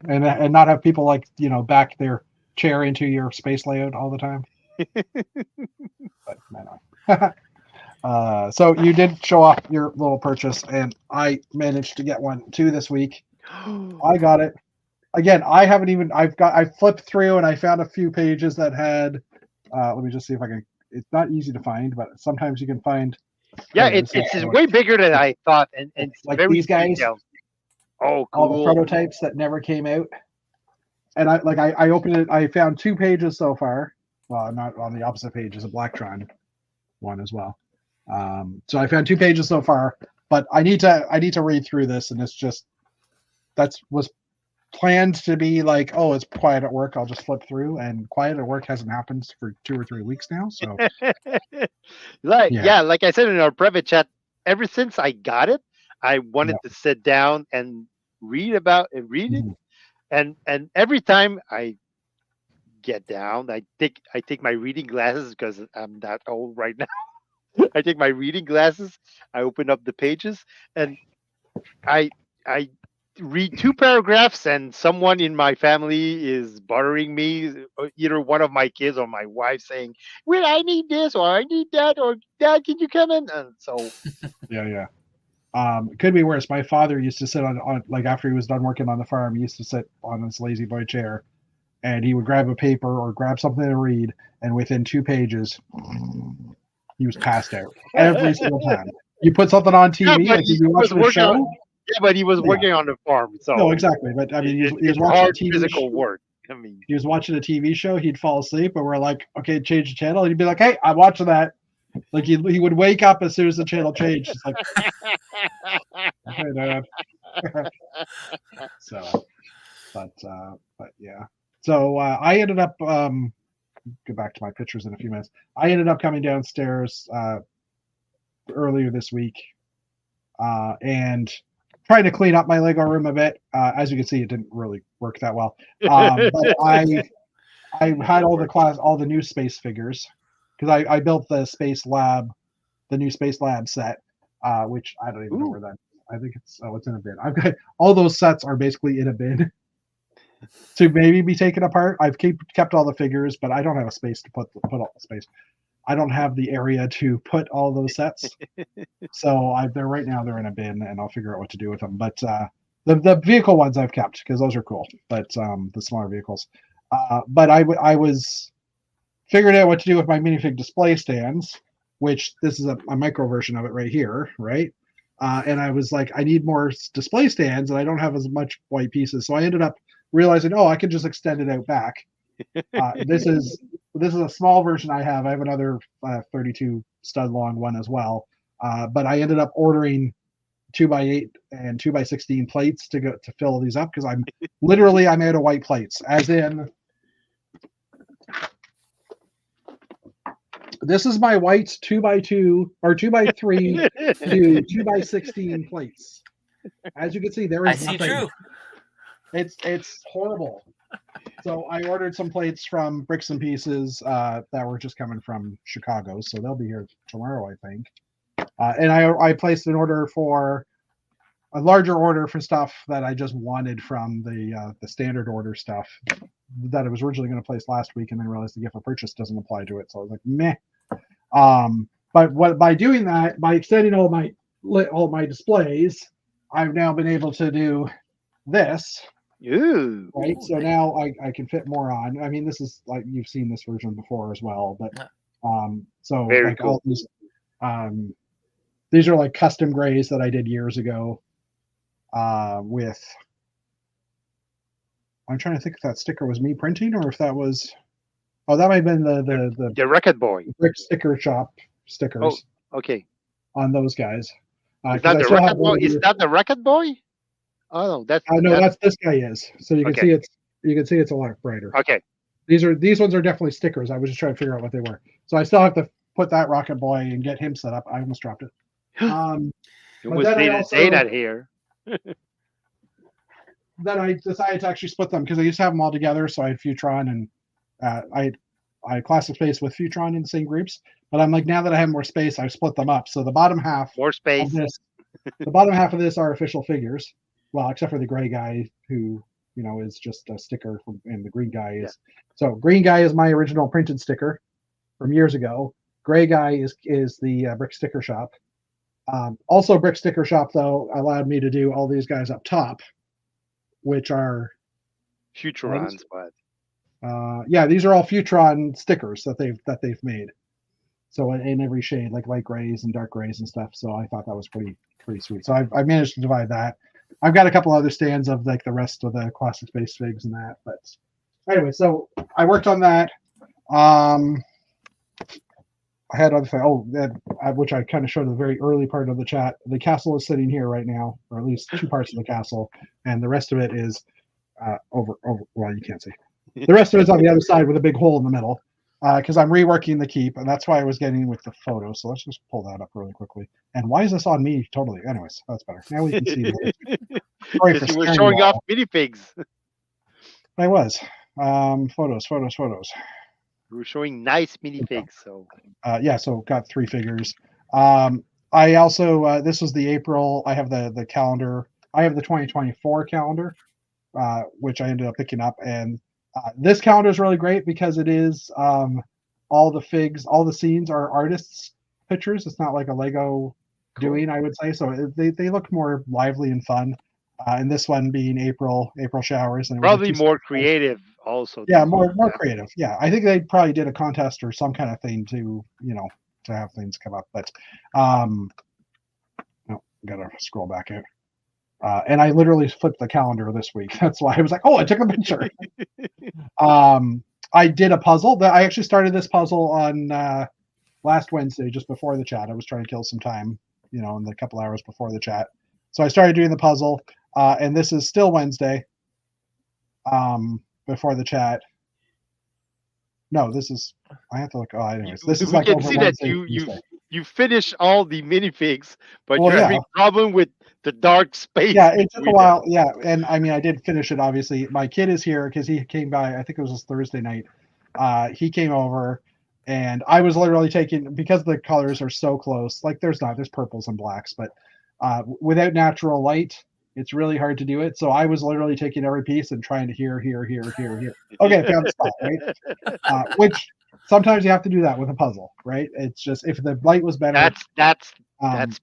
and not have people back their chair into your space layout all the time. But anyway. So you did show off your little purchase, and I managed to get one too this week. I got it. Again, I flipped through and I found a few pages that had, let me just see if I can, it's not easy to find, but sometimes you can find. Yeah, it's way bigger than I thought. And like very these guys. detailed. Oh, cool. All the prototypes that never came out. And I opened it, I found 2 pages so far. Well, not on the opposite page is a Blacktron one as well. So I found 2 pages so far, but I need to read through this, and it's just was planned to be like, oh, it's quiet at work, I'll just flip through, and quiet at work hasn't happened for 2 or 3 weeks now. So like I said in our private chat, ever since I got it, I wanted to sit down and read it, and every time I get down, I take my reading glasses because I'm that old right now. I take my reading glasses, I open up the pages, and I read 2 paragraphs, and someone in my family is bothering me, either one of my kids or my wife, saying, well, I need this or I need that, or Dad, can you come in? And so yeah. It could be worse. My father used to sit on like after he was done working on the farm, he used to sit on his lazy boy chair, and he would grab a paper or grab something to read, and within 2 pages he was passed out every single time. You put something on TV, like you watch the show. Yeah, but he was working on the farm, so no, exactly. But I mean, he was watching hard a TV physical work. I mean, he was watching a TV show. He'd fall asleep, and we're like, "Okay, change the channel." He'd be like, "Hey, I'm watching that." Like he would wake up as soon as the channel changed. It's like, hey, Dad. So, but yeah. So I ended up go back to my pictures in a few minutes. I ended up coming downstairs earlier this week and trying to clean up my Lego room a bit. As you can see, it didn't really work that well. But I had all the new space figures because I built the new Space Lab set, which I don't even know where that. I think it's in a bin. I've got all those sets are basically in a bin to maybe be taken apart. I've kept all the figures, but I don't have a space to put all the space. I don't have the area to put all those sets. So they're right now they're in a bin, and I'll figure out what to do with them. But the vehicle ones I've kept because those are cool. But the smaller vehicles. But I was figured out what to do with my minifig display stands, which this is a micro version of it right here, right? And I was like, I need more display stands, and I don't have as much white pieces. So I ended up realizing, I could just extend it out back. This is a small version I have. I have another 32 stud long one as well. But I ended up ordering 2x8 and 2x16 plates to fill these up because I'm out of white plates. As in, this is my white 2x2 or 2x3 to 2x16 plates. As you can see, there is nothing. True. It's horrible. So I ordered some plates from Bricks and Pieces that were just coming from Chicago, so they'll be here tomorrow, I think. And I placed an order for a larger order for stuff that I just wanted from the standard order stuff that I was originally going to place last week, and then realized the gift for purchase doesn't apply to it. So I was like, meh. But by doing that, by extending all my displays, I've now been able to do this. Ooh. Right. Ooh, So nice. now I can fit more on. I mean, this is like you've seen this version before as well, but so Very like cool. all these are like custom grays that I did years ago. With I'm trying to think if that sticker was me printing or if that was that might have been the The Rocket Boy. brick sticker shop stickers Okay. on those guys. Is Because that I the still have Rocket Boy? one Is here. that the Rocket Boy? Oh no, No, that's that's this guy is. So you can okay. see it's a lot brighter. Okay. These ones are definitely stickers. I was just trying to figure out what they were. So I still have to put that Rocket Boy and get him set up. I almost dropped it. You But almost then I didn't say also that here. then I decided to actually split them because I used to have them all together. So I had Futron and I had Classic Space with Futron in the same groups. But I'm like, now that I have more space, I've split them up. So the bottom half More of space. this, the bottom half of this are official figures. Well, except for the gray guy who is just a sticker and the green guy is. So green guy is my original printed sticker from years ago. Gray guy is the Brick Sticker Shop. Also, Brick Sticker Shop though allowed me to do all these guys up top, which are Futurons, but these are all Futron stickers that they've made. So in every shade, like light grays and dark grays and stuff. So I thought that was pretty sweet. So I've managed to divide that. I've got a couple other stands of like the rest of the Classic Space figs and that. But anyway, so I worked on that. I had other things. Which I kind of showed in the very early part of the chat. The castle is sitting here right now, or at least two parts of the castle, and the rest of it is over. Well, you can't see. The rest of it is on the other side with a big hole in the middle. Because I'm reworking the keep, and that's why I was getting with the photo. So let's just pull that up really quickly. And why is this on me totally? Anyways, that's better. Now we can see. Sorry for because you were scaring showing you all. off minifigs. I was. Photos. You were showing nice minifigs. So So got 3 figures. I also this was the April. I have the calendar. I have the 2024 calendar, which I ended up picking up, and this calendar is really great because it is all the figs, all the scenes are artists' pictures. It's not like a Lego doing, I would say. So they look more lively and fun. And this one being April showers, and it was probably more creative also. Yeah, more creative. Yeah, I think they probably did a contest or some kind of thing to to have things come up. But gotta scroll back out. And I literally flipped the calendar this week. That's why I was like, oh, I took a picture. I did a puzzle. I actually started this puzzle on last Wednesday, just before the chat. I was trying to kill some time, in the couple hours before the chat. So I started doing the puzzle, and this is still Wednesday. Before the chat. No, this is. I have to look. Oh, anyways, this is we like can over see Wednesday, that you finish all the minifigs, but Well, you're yeah. having problem with the dark space. Yeah, it took a between while. Yeah, and I mean, I did finish it. Obviously, my kid is here because he came by. I think it was this Thursday night. He came over, and I was literally taking because the colors are so close. Like, there's purples and blacks, but without natural light, it's really hard to do it. So I was literally taking every piece and trying to here. Okay, I found the spot, right? Which sometimes you have to do that with a puzzle, right? It's just if the light was better. That's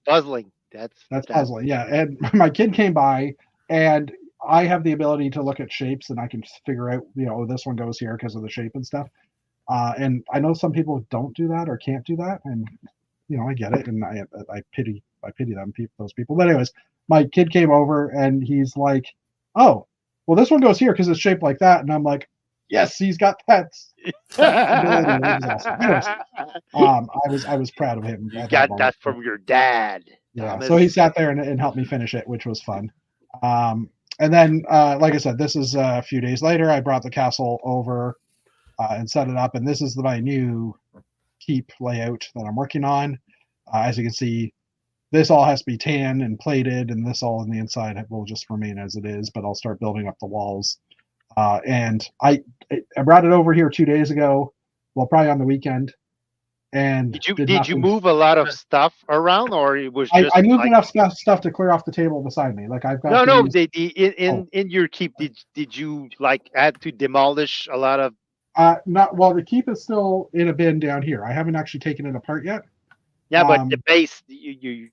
puzzling. That's puzzling. Yeah, and my kid came by, and I have the ability to look at shapes, and I can figure out, this one goes here because of the shape and stuff. And I know some people don't do that or can't do that, and I get it, and I pity them, those people. But anyways, my kid came over, and he's like, "Oh, well, this one goes here because it's shaped like that," and I'm like, "Yes, he's got that ability." It was awesome. Anyways, I was proud of him. You got that from your dad. Yeah, Thomas. so he sat there and helped me finish it, which was fun. And then, like I said, this is a few days later. I brought the castle over and set it up, and this is my new keep layout that I'm working on. As you can see, this all has to be tan and plated, and this all on the inside will just remain as it is, but I'll start building up the walls. And I brought it over here 2 days ago, well, probably on the weekend. And did you move a lot of stuff around, or it was just I moved enough stuff to clear off the table beside me. Like I've got in your keep, did you like had to demolish a lot of not well, the keep is still in a bin down here. I haven't actually taken it apart yet. Yeah, but the base, you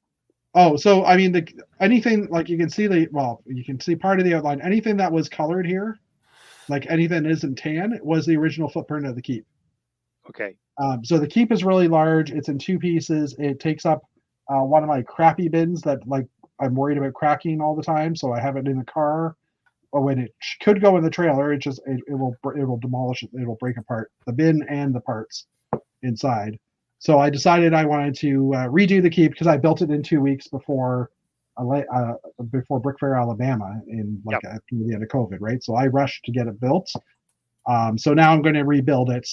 Oh, so I mean, anything like you can see you can see part of the outline. Anything that was colored here, like anything that isn't tan, was the original footprint of the keep. okay? So the keep is really large. It's in two pieces. It takes up one of my crappy bins that like I'm worried about cracking all the time. So I have it in the car, or when it could go in the trailer, it will demolish it. It'll break apart the bin and the parts inside. So I decided I wanted to redo the keep because I built it in 2 weeks before Brick Fair, Alabama, in like after the end of COVID, right? So I rushed to get it built. So now I'm going to rebuild it.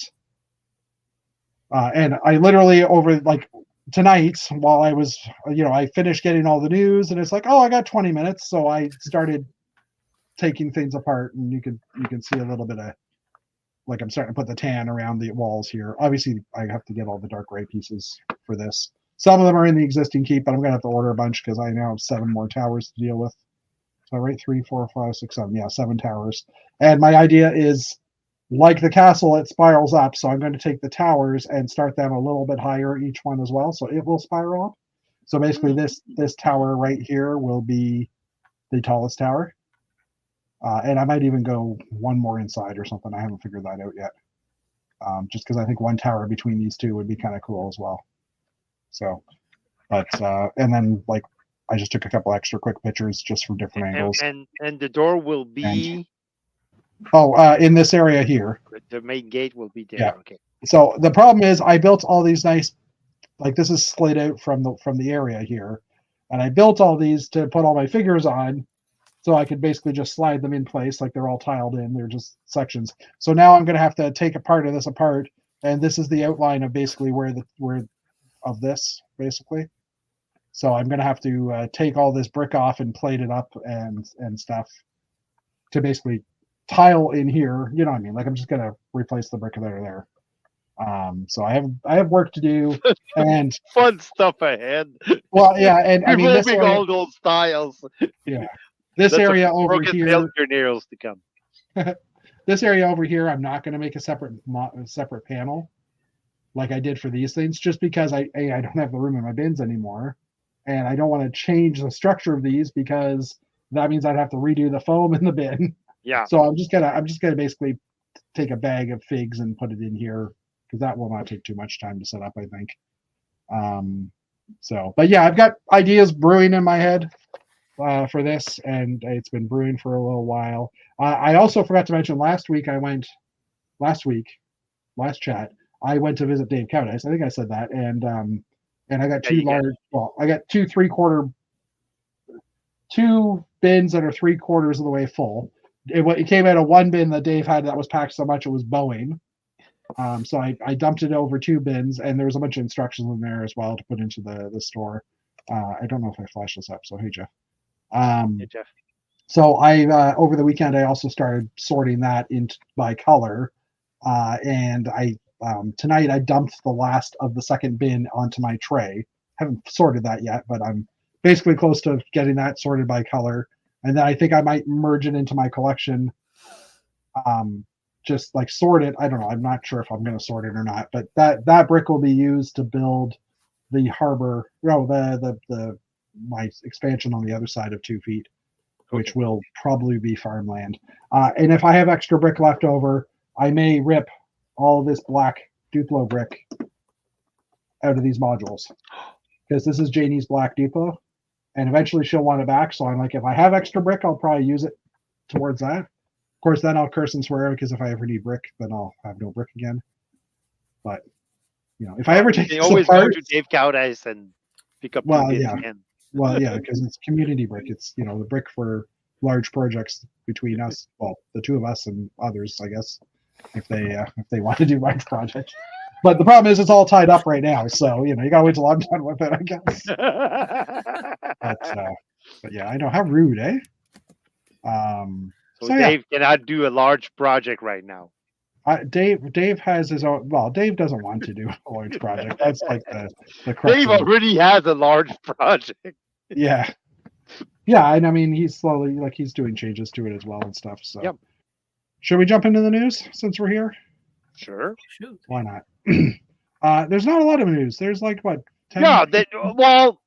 And I literally over like tonight while I was, I finished getting all the news and it's like, oh, I got 20 minutes. So I started taking things apart and you can see a little bit of like I'm starting to put the tan around the walls here. Obviously, I have to get all the dark gray pieces for this. Some of them are in the existing keep, but I'm going to have to order a bunch because I now have 7 more towers to deal with. So I write 3, 4, 5, 6, 7. Yeah, 7 towers. And my idea is, like the castle, it spirals up. So I'm going to take the towers and start them a little bit higher, each one as well. So it will spiral up. So basically, this tower right here will be the tallest tower. And I might even go one more inside or something. I haven't figured that out yet. Just because I think one tower between these two would be kind of cool as well. So, but and then like I just took a couple extra quick pictures just from different angles. And the door will be. In this area here. The main gate will be there. Yeah. Okay. So the problem is I built all these nice, like this is slid out from the area here, and I built all these to put all my figures on. So I could basically just slide them in place like they're all tiled in. They're just sections. So now I'm going to have to take a part of this apart. And this is the outline of basically where of this, basically. So I'm going to have to take all this brick off and plate it up and stuff to basically tile in here. You know what I mean? Like I'm just going to replace the brick that are there. So I have work to do and fun stuff ahead. Well, yeah. And I mean, this area, all those tiles. Yeah. This area over here, your nails to come. This area over here, I'm not going to make a separate panel like I did for these things, just because I don't have the room in my bins anymore, and I don't want to change the structure of these because that means I'd have to redo the foam in the bin. Yeah. So I'm just gonna basically take a bag of figs and put it in here because that will not take too much time to set up, I think. But yeah, I've got ideas brewing in my head. For this, and it's been brewing for a little while. I also forgot to mention last chat, I went to visit Dave Cowdice. I think I said that, and I got I got two bins that are 3/4 of the way full. It came out of one bin that Dave had that was packed so much it was bowing. So I dumped it over 2 bins, and there was a bunch of instructions in there as well to put into the store. I don't know if I flashed this up, so hey Jeff. Hey Jeff. So I over the weekend I also started sorting that by color, and I tonight I dumped the last of the second bin onto my tray. Haven't sorted that yet, but I'm basically close to getting that sorted by color, and then I think I might merge it into my collection. Just like sort it. I don't know. I'm not sure if I'm going to sort it or not, but that brick will be used to build the harbor. My expansion on the other side of 2 feet, which will probably be farmland. And if I have extra brick left over, I may rip all of this black Duplo brick out of these modules because this is Janie's black Duplo, and eventually she'll want it back. So I'm like, if I have extra brick, I'll probably use it towards that. Of course, then I'll curse and swear because if I ever need brick, then I'll have no brick again. But if I ever take this always apart, go to Dave Cowdice and pick up. Again. Well, yeah, because it's community brick. It's the brick for large projects between us. Well, the two of us and others, I guess, if they want to do large projects. But the problem is it's all tied up right now, so you gotta wait till I'm done with it, I guess. But yeah, I know how rude, eh? So Dave cannot do a large project right now. Dave has his own. Well, Dave doesn't want to do a large project. That's like the crux. Dave already has a large project. Yeah, and I mean he's slowly he's doing changes to it as well and stuff. So, yep. Should we jump into the news since we're here? Sure. Shoot. Why not? There's not a lot of news. There's like Yeah, well,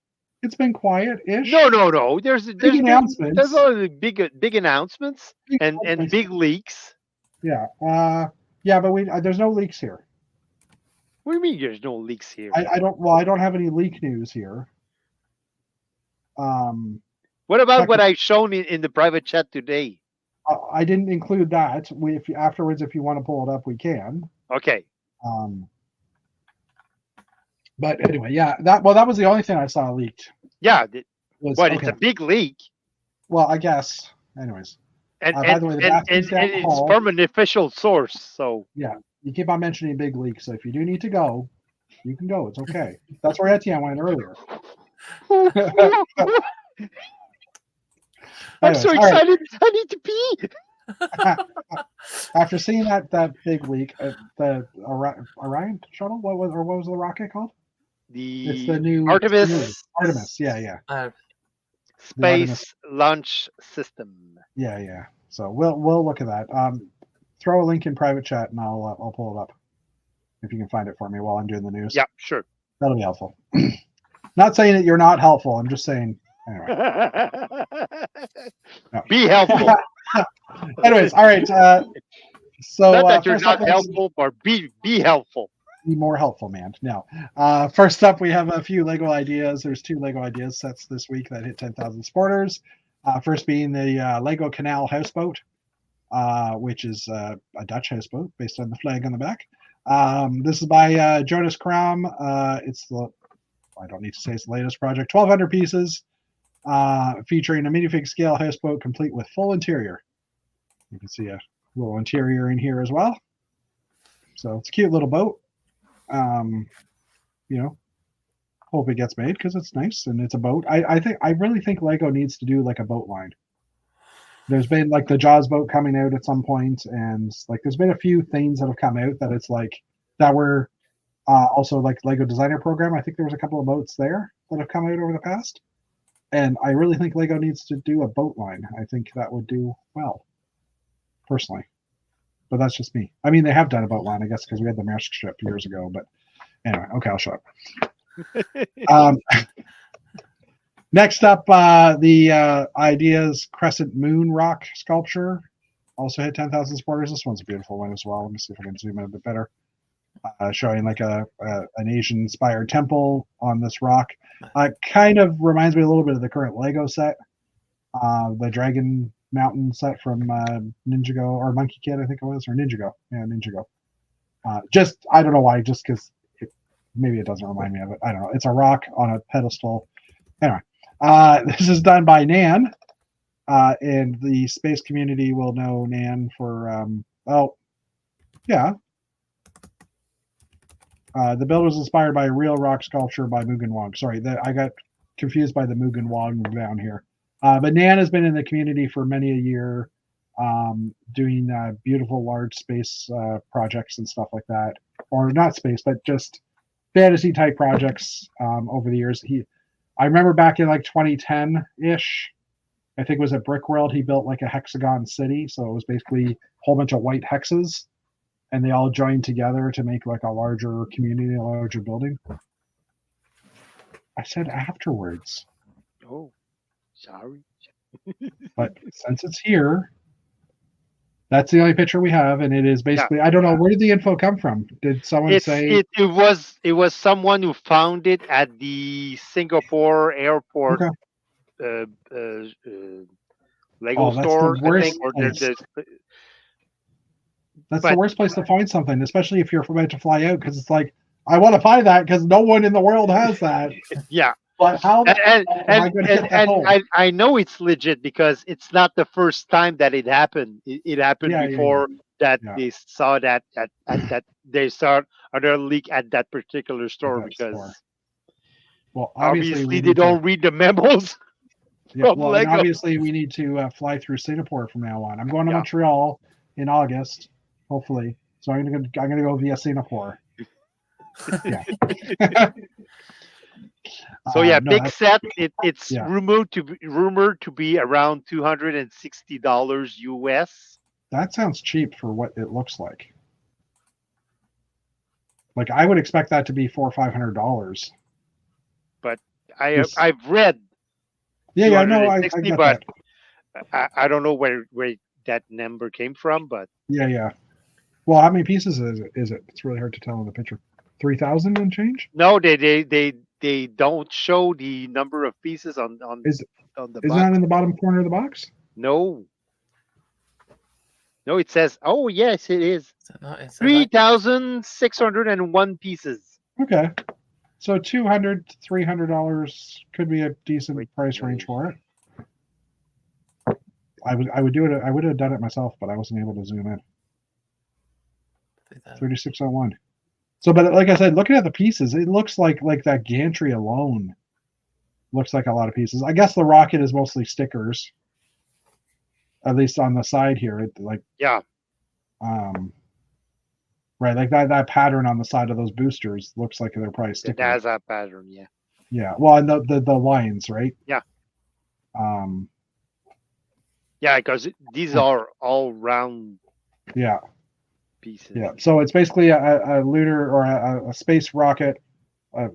It's been quiet-ish. no. There's announcements. There's already big announcements Big and announcements. big leaks. Yeah. But there's no leaks here. What do you mean there's no leaks here? I don't have any leak news here. What about what I've shown in the private chat today? I didn't include that. If you want to pull it up, we can. Okay. But anyway, yeah, that was the only thing I saw leaked. Yeah. It's a big leak. Well, I guess. Anyways. And by the way, it's from an official source. So yeah, you keep on mentioning big leaks. So if you do need to go, you can go. It's okay. That's where Etienne went earlier. I'm so excited. Right. I need to pee. After seeing that big leak, the Orion shuttle, what was the rocket called? It's the new Artemis. Artemis, yeah. Space launch system. Yeah. So we'll look at that. Throw a link in private chat, and I'll pull it up if you can find it for me while I'm doing the news. Yeah, sure. That'll be helpful. Not saying that you're not helpful. I'm just saying. Anyway. No. Be helpful. Anyways, all right. So not that you're not helpful, but be helpful. Be more helpful, man. No. First up, we have a few Lego ideas. There's 2 Lego ideas sets this week that hit 10,000 supporters. First being the Lego Canal houseboat, which is a Dutch houseboat based on the flag on the back. This is by Jonas Kram. I don't need to say it's the latest project. 1,200 pieces, featuring a minifig scale houseboat complete with full interior. You can see a little interior in here as well. So it's a cute little boat. Hope it gets made because it's nice and it's a boat. I really think Lego needs to do like a boat line. There's been like the Jaws boat coming out at some point, and like there's been a few things that have come out that it's like that were also like Lego Designer Program. I think there was a couple of boats there that have come out over the past, and I really think Lego needs to do a boat line. I think that would do well, personally. But that's just me. I mean, they have done a boat line, I guess, because we had the Maersk ship years ago. But anyway, okay, I'll shut up. Next up, the Ideas Crescent Moon rock sculpture also hit 10,000 supporters. This one's a beautiful one as well. Let me see if I can zoom in a bit better. Showing like an Asian-inspired temple on this rock. Kind of reminds me a little bit of the current Lego set, the Dragon Mountain set from Ninjago or Monkey Kid, I think it was, or Ninjago. Yeah, Ninjago. I don't know why, just because maybe it doesn't remind me of it. I don't know. It's a rock on a pedestal. Anyway, this is done by Nan, and the space community will know Nan for, the build was inspired by a real rock sculpture by Mugen Wong. Sorry, I got confused by the Mugen Wong down here. But Nan has been in the community for many a year, doing beautiful large space projects and stuff like that. Or not space, but just fantasy type projects over the years. I remember back in like 2010-ish, I think it was at Brick World, he built like a hexagon city. So it was basically a whole bunch of white hexes, and they all joined together to make like a larger community, a larger building. I said afterwards. Oh, sorry. But since it's here, that's the only picture we have, and it is basically, I don't know, where did the info come from? Did someone say it was someone who found it at the Singapore airport Lego store, I think, or that's the worst place to find something, especially if you're about to fly out, because it's like, I want to buy that because no one in the world has that. Yeah. But how I know it's legit because it's not the first time that it happened. It happened before that they saw that they saw another leak at that particular store because well, obviously they don't read the memos. Yeah, well, and obviously we need to fly through Singapore from now on. I'm going to Montreal in August, hopefully. So I'm gonna go via Singapore. Yeah. So big set. It's rumored to be around $260 US. That sounds cheap for what it looks like. Like I would expect that to be $400 or $500. I've read Yeah, no, I 260, get but that. I don't know where that number came from, but Yeah. Well, how many pieces is it? It's really hard to tell in the picture. 3,000 and change? no, they don't show the number of pieces on Is the Isn't box. that in the bottom corner of the box? No, no, it says. Oh yes, it is No, it says 3,601 pieces. Okay. So $200 to $300 could be a decent Wait, price range wait. for it. I would do it. I would have done it myself, but I wasn't able to zoom in. 3601. So, but like I said, looking at the pieces, it looks like that gantry alone looks like a lot of pieces. I guess the rocket is mostly stickers, at least on the side here. It like Yeah, right, like that pattern on the side of those boosters looks like they're probably it stickers. has that pattern. Yeah, Yeah. Well, and the lines, right? Yeah. Um. yeah, because these are all round Yeah. pieces. Yeah. So it's basically a lunar or a space rocket. I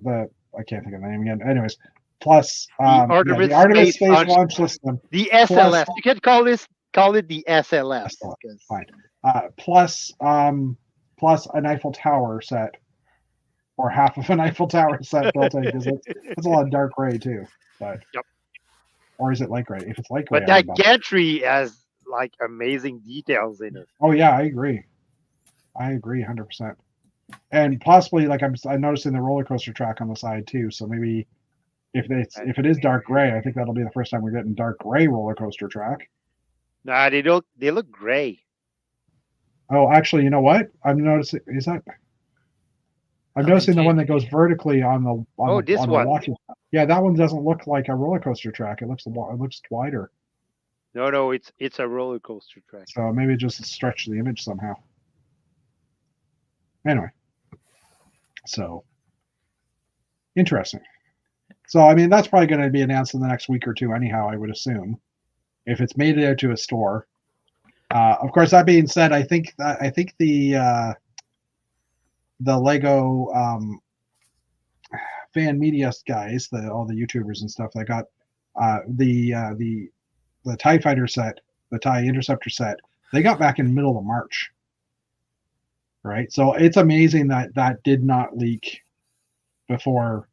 can't think of the name again. Anyways, plus Artemis the Artemis Space Space Launch Launch System. The SLS. You can call it the SLS. SLS, 'cause- fine. Plus an Eiffel Tower set, or half of an Eiffel Tower set built in, because it's a lot of dark gray too. But Yep. or is it light gray? If it's light gray, But I that would buy it. gantry has like amazing details in it. Oh yeah, I agree. 100%. And possibly, like I'm noticing the roller coaster track on the side too. So maybe if it is dark gray, I think that'll be the first time we're getting dark gray roller coaster track. Nah, they look gray. Oh, actually, you know what? I'm noticing I'm noticing the one that goes vertically on the This on one. the walking. Yeah, that one doesn't look like a roller coaster track. It looks wider. No, it's a roller coaster track. So maybe just stretch the image somehow. Anyway, so interesting. So I mean, that's probably going to be announced in the next week or two, anyhow. I would assume, if it's made it out to a store. Of course, that being said, I think the Lego fan media guys, all the YouTubers and stuff, that got the TIE Fighter set, the TIE Interceptor set, they got back in the middle of March. Right, so it's amazing that did not leak before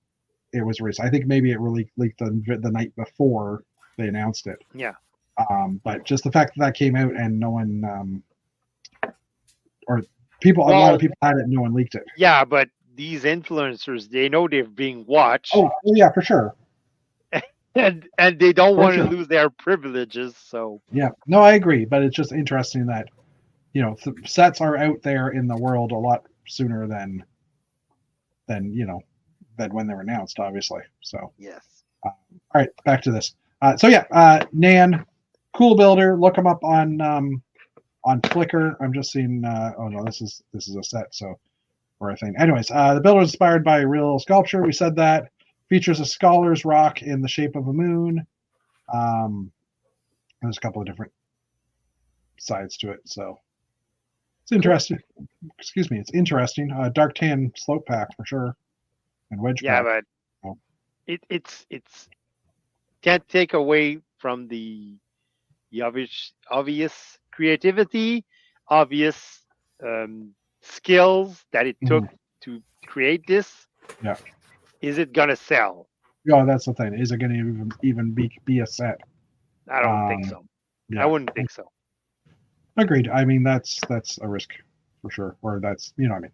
it was released. I think maybe it really leaked the night before they announced it. Yeah. But just the fact that came out and no one, or people, a lot of people had it, and no one leaked it. Yeah, but these influencers, they know they're being watched. Oh yeah, for sure. And they don't For want sure. to lose their privileges. So Yeah, no, I agree, but it's just interesting that sets are out there in the world a lot sooner than when they were announced, obviously. So yes. all right, back to this. Nan, cool builder. Look him up on Flickr. I'm just seeing. Oh no, this is a set. So, or a thing. Anyways, the builder was inspired by real sculpture. We said that. Features a scholar's rock in the shape of a moon. There's a couple of different sides to it, so it's interesting. Excuse me, it's interesting. Dark tan slope pack for sure, and wedge Yeah, pack. but it's can't take away from the obvious creativity, obvious skills that it took to create this. Yeah. Is it gonna sell? Yeah, that's the thing. Is it going to even be a set? I don't think so. Yeah. I wouldn't think so. Agreed. I mean, that's a risk for sure. Or that's what I mean.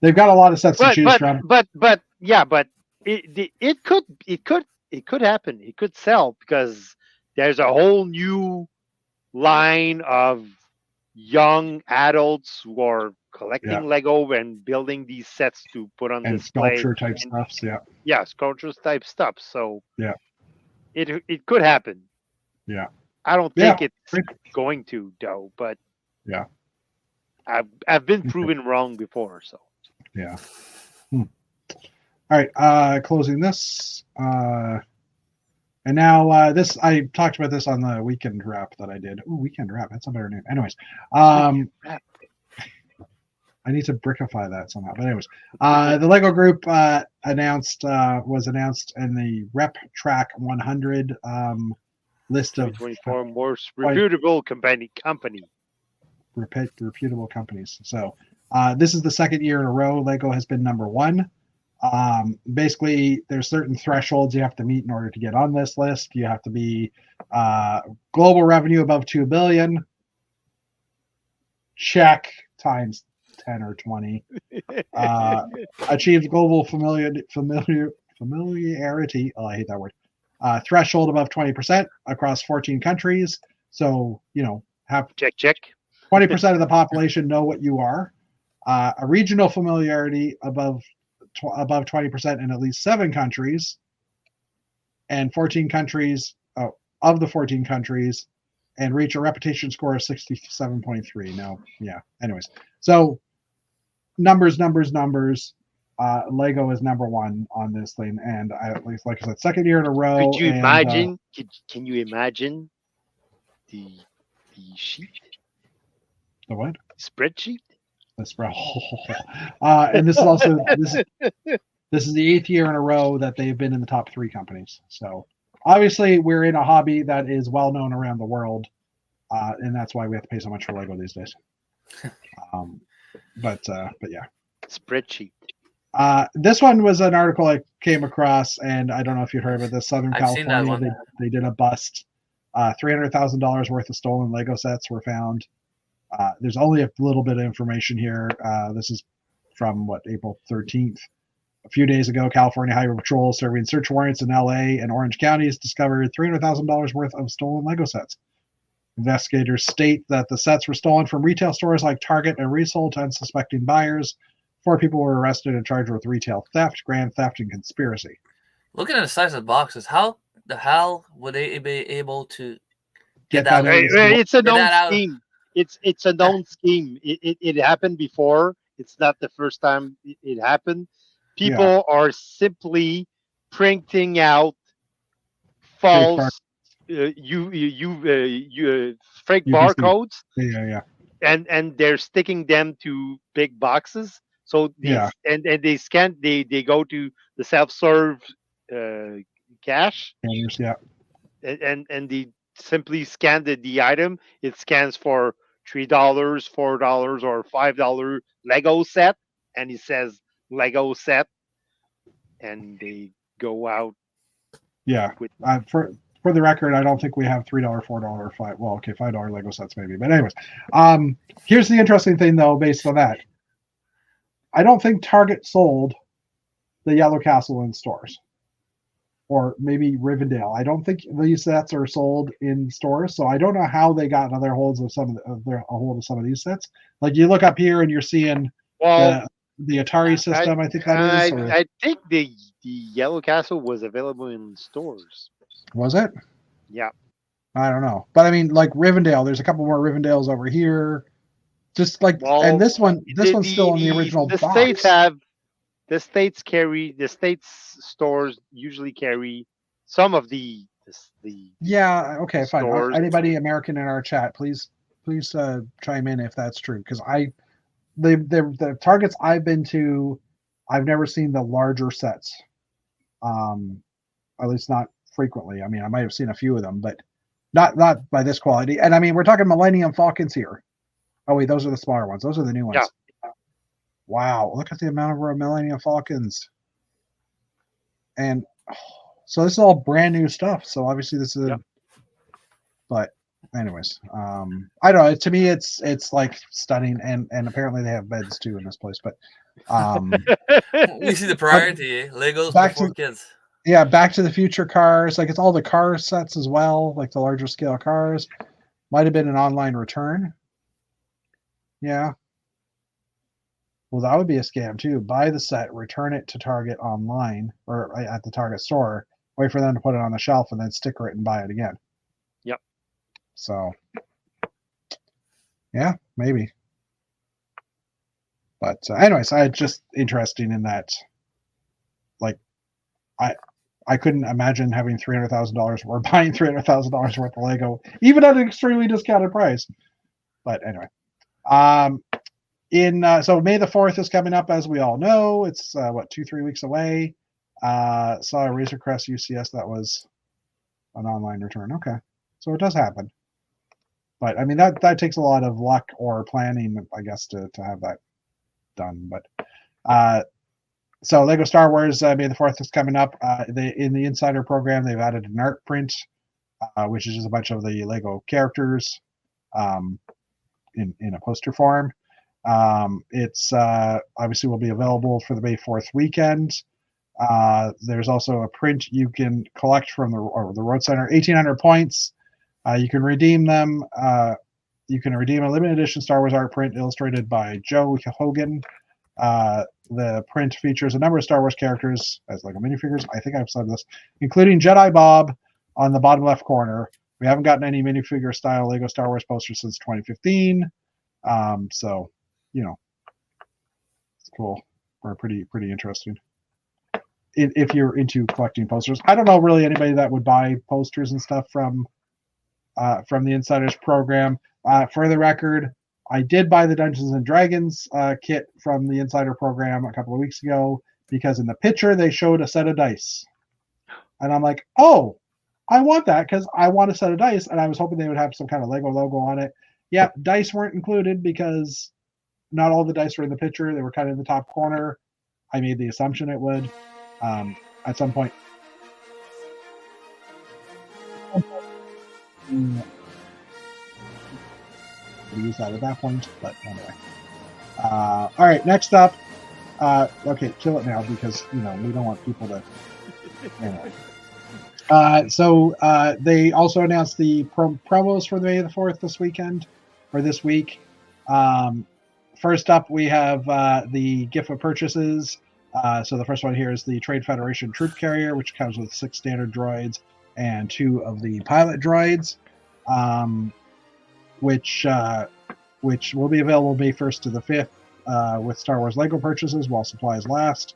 They've got a lot of sets to choose from. But it could happen. It could sell because there's a whole new line of young adults who are collecting Lego and building these sets to put on And display. sculpture type stuff. Yeah. Yeah, sculpture type stuff. So Yeah. It could happen. Yeah. I don't think it's going to though, but yeah. I've been proven wrong before, so yeah. All right, closing this. And now this, I talked about this on the weekend wrap that I did. Ooh, weekend wrap, that's a better name. Anyways, I I need to brickify that somehow. But anyways, the Lego Group was announced in the Rep Track 100 list of 2024 most reputable company. Reputable companies. So this is the second year in a row Lego has been number one. Basically, there's certain thresholds you have to meet in order to get on this list. You have to be global revenue above 2 billion. Check times 10 or 20. Achieved global familiarity. Oh, I hate that word. Threshold above 20% across 14 countries. So, have check. 20% of the population know what you are. A regional familiarity above 20% in at least 7 countries, and 14 countries of the 14 countries, and reach a reputation score of 67.3. Now, yeah. Anyways, so numbers. Lego is number one on this thing, and at least, like I said, second year in a row. Could you imagine? Can you imagine the sheet? The what? Spreadsheet. The spread. And this is also this is the 8th year in a row that they've been in the top 3 companies. So obviously, we're in a hobby that is well known around the world, and that's why we have to pay so much for Lego these days. But yeah. Spreadsheet. This one was an article I came across, and I don't know if you heard about this. Southern I've seen that California, one. they did a bust. $300,000 worth of stolen Lego sets were found. There's only a little bit of information here. This is from April 13th. A few days ago, California Highway Patrol, serving search warrants in LA and Orange counties, discovered $300,000 worth of stolen Lego sets. Investigators state that the sets were stolen from retail stores like Target and resold to unsuspecting buyers. 4 people were arrested and charged with retail theft, grand theft, and conspiracy. Looking at the size of the boxes, how the hell would they be able to Get that? that It's a known Get that out. scheme. It's a known scheme. It happened before. It's not the first time it happened. People are simply printing out false fake barcodes, Yeah. and they're sticking them to big boxes. So and they scan. They go to the self-serve cash, Yeah. and they simply scan the item. It scans for $3, $4, or $5 Lego set, and it says Lego set, and they go out. Yeah. For the record, I don't think we have $3, $4, or $5. Well, okay, $5 Lego sets maybe. But anyways, here's the interesting thing though. Based on that, I don't think Target sold the Yellow Castle in stores, or maybe Rivendell. I don't think these sets are sold in stores, so I don't know how they got other holds of a hold of some of these sets. Like you look up here and you're seeing the Atari system. I think that is. I think the Yellow Castle was available in stores. Was it? Yeah. I don't know, but I mean, like Rivendell. There's a couple more Rivendales over here. Just like, and this one's still in the original box. The states stores usually carry some of the. Yeah. Okay. Fine. Stores. Anybody American in our chat, please chime in if that's true, because the Targets I've been to, I've never seen the larger sets. At least not frequently. I mean, I might have seen a few of them, but not by this quality. And I mean, we're talking Millennium Falcons here. Oh wait, those are the smaller ones. Those are the new ones. Yeah. Wow, look at the amount of our Millennium Falcons. And so this is all brand new stuff. So obviously this is but anyways, I don't know. To me it's like stunning, and apparently they have beds too in this place. But you see the priority, Legos before kids. Yeah, Back to the Future cars. Like it's all the car sets as well, like the larger scale cars. Might have been an online return. Yeah. Well, that would be a scam too. Buy the set, return it to Target online or at the Target store, wait for them to put it on the shelf, and then sticker it and buy it again. Yep. So, yeah, maybe. But anyways, just interesting in that, like, I couldn't imagine having $300,000 or buying $300,000 worth of Lego, even at an extremely discounted price. But anyway. So May the 4th is coming up, as we all know. It's 2-3 weeks away. Saw a Razor Crest UCS that was an online return. Okay, so it does happen, but I mean that takes a lot of luck or planning, I guess, to have that done. But so Lego Star Wars May the 4th is coming up. In the Insider program, they've added an art print, which is just a bunch of the Lego characters in a poster form. It's obviously will be available for the May 4th weekend. There's also a print you can collect from the Road Center, 1,800 points. You can redeem them. You can redeem a limited edition Star Wars art print illustrated by Joe Hogan. The print features a number of Star Wars characters as Lego minifigures. I think I've said this, including Jedi Bob on the bottom left corner. We haven't gotten any minifigure style Lego Star Wars posters since 2015. So, it's cool or pretty interesting. If you're into collecting posters, I don't know really anybody that would buy posters and stuff from the Insiders program. For the record, I did buy the Dungeons and Dragons kit from the Insider program a couple of weeks ago because in the picture they showed a set of dice, and I'm like, oh, I want that because I want a set of dice, and I was hoping they would have some kind of Lego logo on it. Yeah, dice weren't included because not all the dice were in the picture. They were kind of in the top corner. I made the assumption it would. At some point. Use that at that point, but anyway. All right, next up. Okay, kill it now because we don't want people to. Anyway. So they also announced the promos for the May the 4th this weekend or this week. First up, we have the gift of purchases. So the first one here is the Trade Federation Troop Carrier, which comes with 6 standard droids and 2 of the pilot droids, which will be available May 1st to the 5th with Star Wars Lego purchases while supplies last.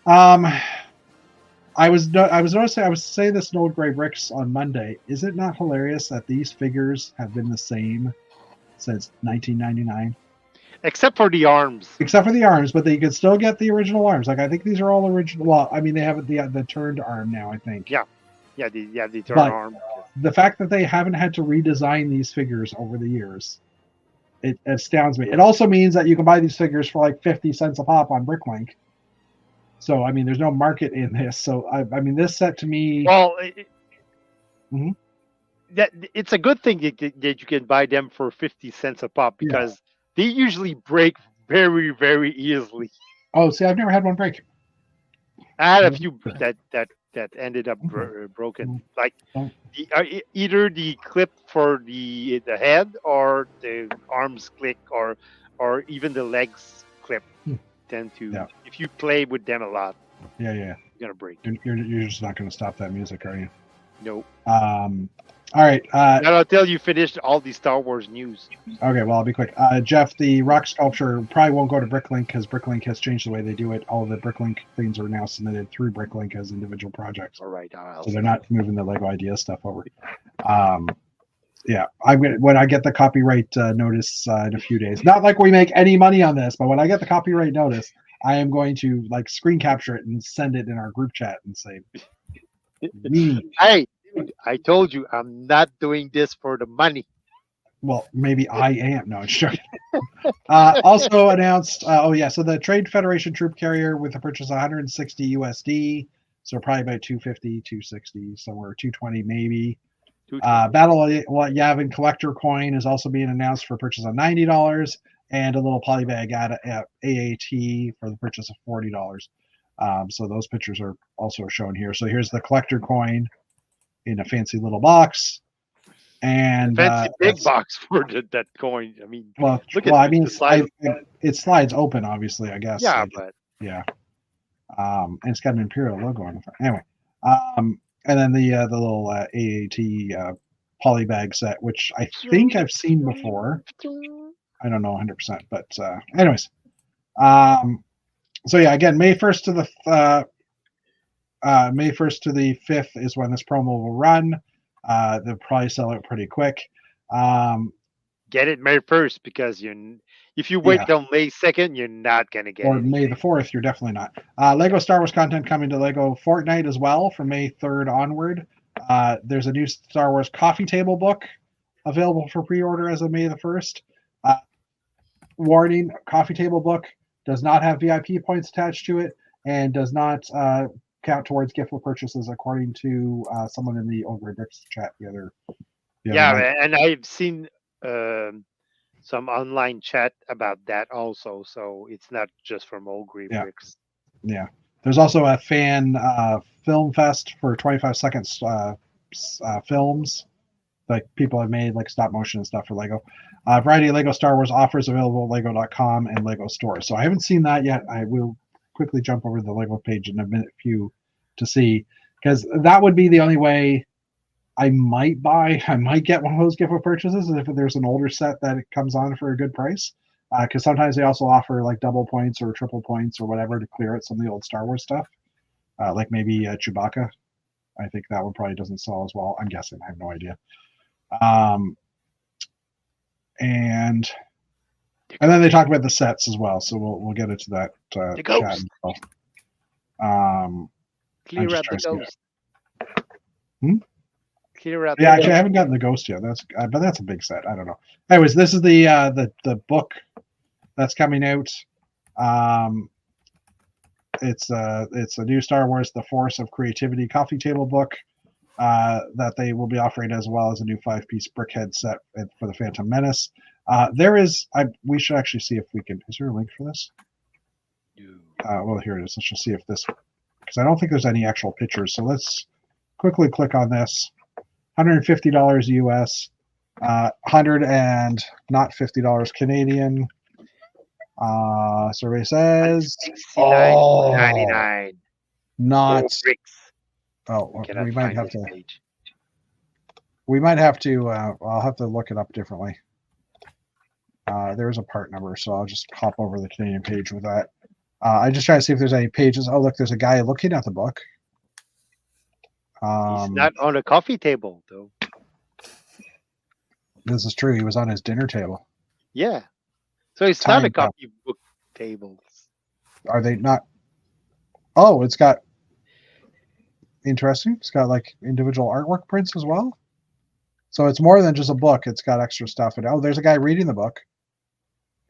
I was noticing. I was saying this in Old Gray Bricks on Monday. Is it not hilarious that these figures have been the same since 1999? Except for the arms. Except for the arms, but they can still get the original arms. Like I think these are all original. Well, I mean they have the turned arm now. I think. Yeah, the turned But arm. the fact that they haven't had to redesign these figures over the years, it astounds me. It also means that you can buy these figures for like 50 cents a pop on Bricklink. So I mean, there's no market in this. So I mean, this set to me. Well, Mhm. that it's a good thing that you can buy them for 50 cents a pop because they usually break very, very easily. Oh, see, I've never had one break. I had a few that ended up broken, like either the clip for the head or the arms click or even the legs clip tend to. If you play with them a lot, you're gonna break. You're just not gonna stop that music, are you? No. All right. Not until you finish all the Star Wars news. Okay, well, I'll be quick. Jeff, the rock sculpture probably won't go to Bricklink because Bricklink has changed the way they do it. All of the Bricklink things are now submitted through Bricklink as individual projects. All right. So they're not moving the Lego Idea stuff over. Yeah, I'm gonna when I get the copyright notice in a few days. Not like we make any money on this, but when I get the copyright notice, I am going to like screen capture it and send it in our group chat and say, "Me." Hey. I told you I'm not doing this for the money. Well, maybe I am. No, I'm joking. Also announced. So the Trade Federation Troop Carrier with a purchase of 160 USD, so probably about 250, 260, somewhere 220 maybe. Battle Yavin Collector Coin is also being announced for a purchase of $90, and a little polybag at AAT for the purchase of $40. So those pictures are also shown here. So here's the Collector Coin in a fancy little box, and fancy big box for that coin. I mean, it slides open, obviously. I guess. Yeah, and it's got an Imperial logo on the front. Anyway, and then the little AAT polybag set, which I think I've seen before. I don't know 100%, but anyways, so yeah, again, May 1st to the. May 1st to the 5th is when this promo will run. They'll probably sell it pretty quick. get it May 1st because if you wait Yeah. till May 2nd, you're not gonna get Or it. May the 4th, you're definitely not. Lego Star Wars content coming to Lego Fortnite as well from May 3rd onward. There's a new Star Wars coffee table book available for pre-order as of May the 1st. Warning, coffee table book does not have VIP points attached to it and does not count towards giftable purchases, according to someone in the Ogre Bricks chat the other Yeah, night. and I've seen some online chat about that also. So it's not just from Old Grey Yeah. Bricks. Yeah. There's also a fan film fest for 25 seconds films like people have made, like stop motion and stuff for Lego. Variety of Lego Star Wars offers available at Lego.com and Lego stores. So I haven't seen that yet. I will quickly jump over to the Lego page in a minute few to see, because that would be the only way I might get one of those gift purchases if there's an older set that it comes on for a good price. Because sometimes they also offer like double points or triple points or whatever to clear out some of the old Star Wars stuff, like maybe Chewbacca. I think that one probably doesn't sell as well. I'm guessing. I have no idea. And then they talk about the sets as well. So we'll get into that The chat. ghost. As well. Clear just out the trying to see ghost. Hmm? Clear out. Yeah, the actually, I ghost. haven't gotten the ghost yet. But that's a big set. I don't know. Anyways, this is the book that's coming out. It's a new Star Wars: The Force of Creativity coffee table book that they will be offering, as well as a new 5-piece brickhead set for the Phantom Menace. We should actually see if we can. Is there a link for this? Well, here it is. Let's just see if this, because I don't think there's any actual pictures. So let's quickly click on this. $150 US, $100 and not $50 Canadian. Survey says $69.99. not. Bricks. Oh, Cannot we might find have this to. page. We might have to. I'll have to look it up differently. There's a part number, so I'll just hop over the Canadian page with that. I just try to see if there's any pages. Oh, look, there's a guy looking at the book. He's not on a coffee table, though. This is true. He was on his dinner table. Yeah. So it's not a Time out. coffee book table. Are they not? Oh, it's got. Interesting. It's got like individual artwork prints as well. So it's more than just a book. It's got extra stuff. And oh, there's a guy reading the book.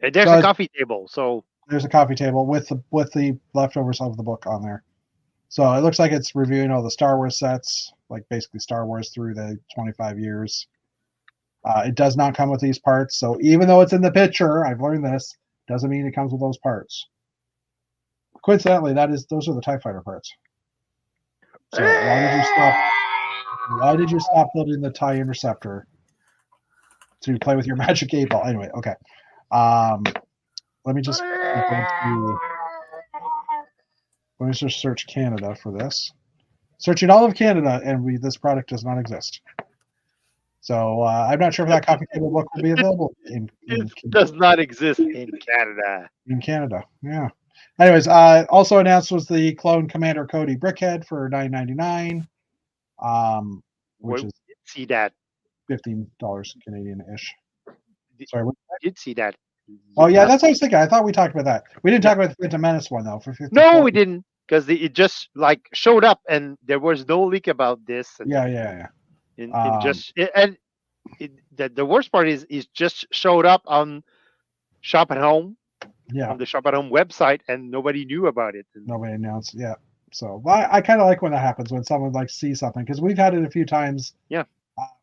And there's So a coffee table. So there's a coffee table with the leftovers of the book on there. So it looks like it's reviewing all the Star Wars sets, like basically Star Wars through the 25 years. It does not come with these parts. So even though it's in the picture, I've learned this, doesn't mean it comes with those parts. Coincidentally, those are the TIE Fighter parts. So why did you stop building the TIE Interceptor to play with your Magic 8 Ball? Anyway, okay. Let me just search Canada for this. Searching all of Canada, and this product does not exist. So I'm not sure if that coffee table book will be available in it does not exist in Canada. In Canada, yeah. Anyways, also announced was the Clone Commander Cody Brickhead for $9.99, which is see that $15 Canadian-ish. Sorry, what? Did see that? Oh yeah, that's what I was thinking. I thought we talked about that. We didn't talk about the Phantom Menace one though. For 50. No, we didn't, because it just like showed up, and there was no leak about this. And Yeah. The worst part is just showed up on Shop at Home. Yeah. On the Shop at Home website, and nobody knew about it. Nobody announced. Yeah. So I kind of like when that happens, when someone like sees something, because we've had it a few times. Yeah.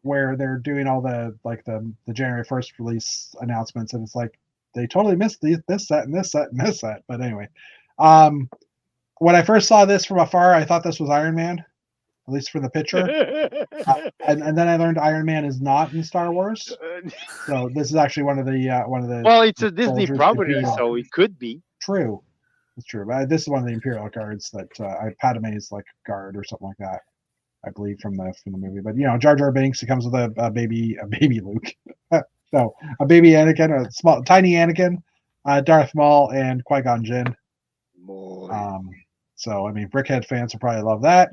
Where they're doing all the January 1st release announcements, and it's like they totally missed this set and this set and this set. But anyway, when I first saw this from afar, I thought this was Iron Man, at least from the picture. And then I learned Iron Man is not in Star Wars. So this is actually one of the. Well, it's a Disney property, so it could be. True, it's true. But this is one of the Imperial guards that Padme's like guard or something like that, I believe, from the movie. But Jar Jar Binks, it comes with a baby Luke, no, a baby Anakin, a tiny Anakin, Darth Maul, and Qui-Gon Jinn. So I mean, Brickhead fans will probably love that.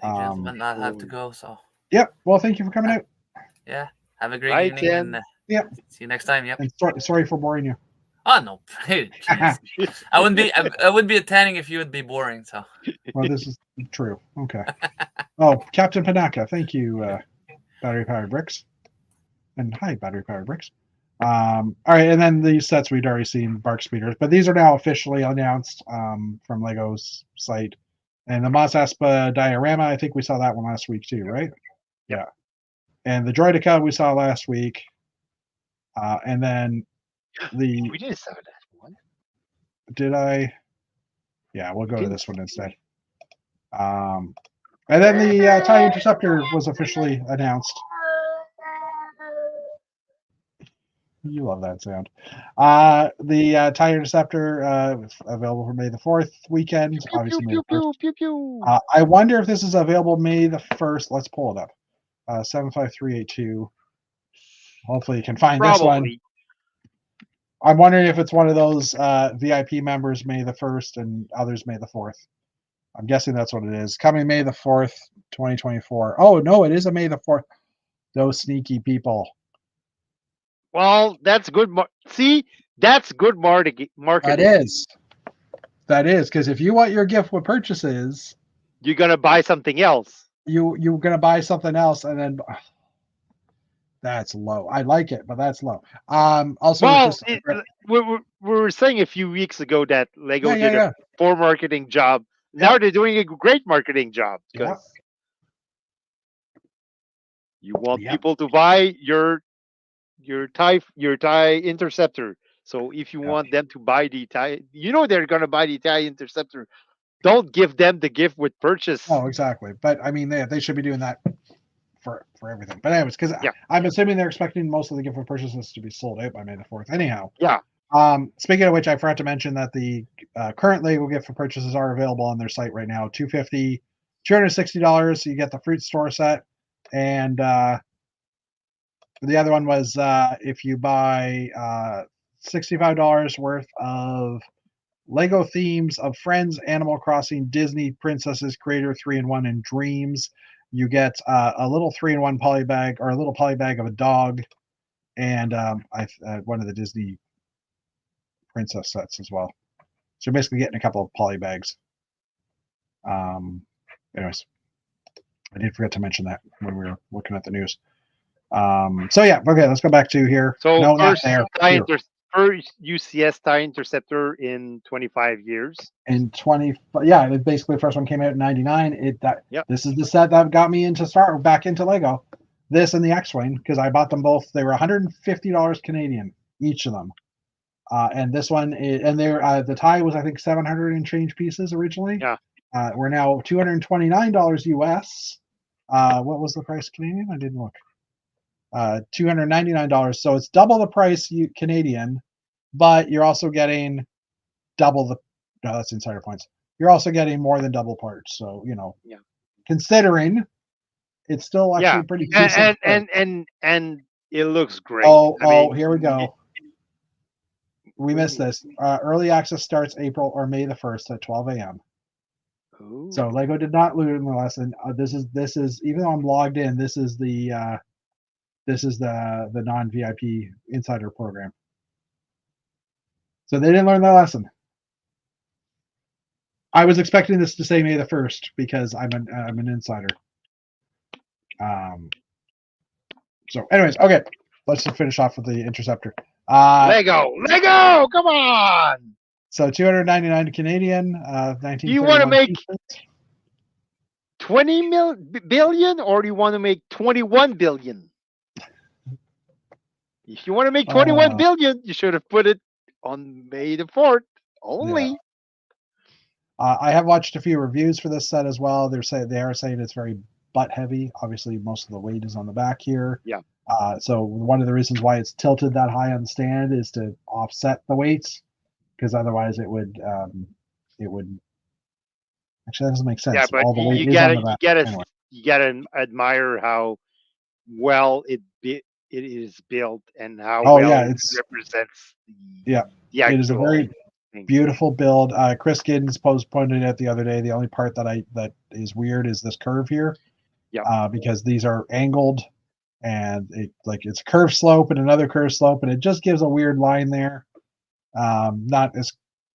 Gentlemen, not have to go. So. Yep. Well, thank you for coming out. Yeah. Have a great Bye, evening, Ken. and Yeah. see you next time. Yep. And sorry for boring you. Oh no, Hey, jeez. I wouldn't be attending if you would be boring. So Well, this is true. Okay. Oh, Captain Panaka, thank you, Battery Powered Bricks. And hi, Battery Powered Bricks. All right, and then these sets we'd already seen, Bark Speeders, but these are now officially announced from Lego's site. And the Mos Espa diorama, I think we saw that one last week too, right? Yeah. And the Droideka we saw last week. And then the We just saw that one. did I? Yeah, we'll go to this one instead. And then the TIE Interceptor was officially announced. You love that sound. The TIE Interceptor available for May the 4th weekend. Pew, Obviously, May pew, the 1st. pew, pew, pew. I wonder if this is available May the 1st. Let's pull it up. 75382. Hopefully, you can find this one. Probably. I'm wondering if it's one of those VIP members May the 1st and others May the 4th. I'm guessing that's what it is. Coming May the 4th, 2024. Oh, no, it is a May the 4th. Those sneaky people. Well, that's good. See, that's good marketing. That is. That is, because if you want your gift with purchases, You're gonna buy something else. you're gonna buy something else, and then that's low. I like it, but that's low. Also, Well, just we were saying a few weeks ago that Lego yeah, did yeah. a poor marketing job. Yeah. Now they're doing a great marketing job Yeah. because you want Yeah. people to buy your TIE Interceptor. So if you Yeah. want them to buy the TIE, they're gonna buy the TIE Interceptor. Don't give them the gift with purchase. Oh, exactly. But I mean, they should be doing that for everything. But anyways, because Yeah. I'm assuming they're expecting most of the gift with purchases to be sold out by May the 4th. Anyhow. Yeah. Speaking of which, I forgot to mention that the current Lego gift for purchases are available on their site right now. $260. You get the fruit store set, and the other one was if you buy $65 worth of Lego themes of Friends, Animal Crossing, Disney, Princesses, Creator 3-in-1, and Dreams. You get a little 3-in-1 poly bag, or a little poly bag of a dog, and one of the Disney princess sets as well. So you're basically getting a couple of poly bags. Anyways, I did forget to mention that when we were looking at the news. So yeah, okay, let's go back to here. So no, not first there. Here. first UCS TIE Interceptor in 25 years. In 20, yeah, it basically the first one came out in 99. Yep. This is the set that got me back into Lego. This and the X-Wing, because I bought them both. They were $150 Canadian, each of them. And this one, the TIE was, I think, 700 and change pieces originally. Yeah. We're now $229 US. What was the price Canadian? I didn't look. $299. So it's double the price Canadian, but you're also getting double the. No, that's insider points. You're also getting more than double parts. So Yeah. Considering it's still actually pretty decent. And it looks great. Here we go. We missed this. Early access starts April or May the 1st at 12 a.m. Ooh. So Lego did not learn the lesson. This is even though I'm logged in, this is the non-VIP insider program. So they didn't learn their lesson. I was expecting this to say May the 1st because I'm an insider. So anyways, okay, let's just finish off with the Interceptor. Lego, come on! So $299 Canadian, 1931. Do you want to make 20 billion, or do you want to make 21 billion? If you want to make 21 billion, you should have put it on May the 4th only. Yeah. I have watched a few reviews for this set as well. They are saying it's very butt heavy. Obviously, most of the weight is on the back here. Yeah. So one of the reasons why it's tilted that high on the stand is to offset the weights, because otherwise it would actually that doesn't make sense. Yeah, but all the weight you is on the back. Anyway. You gotta admire how well it is built and how it represents the it is a very beautiful build. Chris Giddens pointed out the other day, the only part that is weird is this curve here. Yeah. Because these are angled and it's a curved slope and another curved slope, and it just gives a weird line there. Not as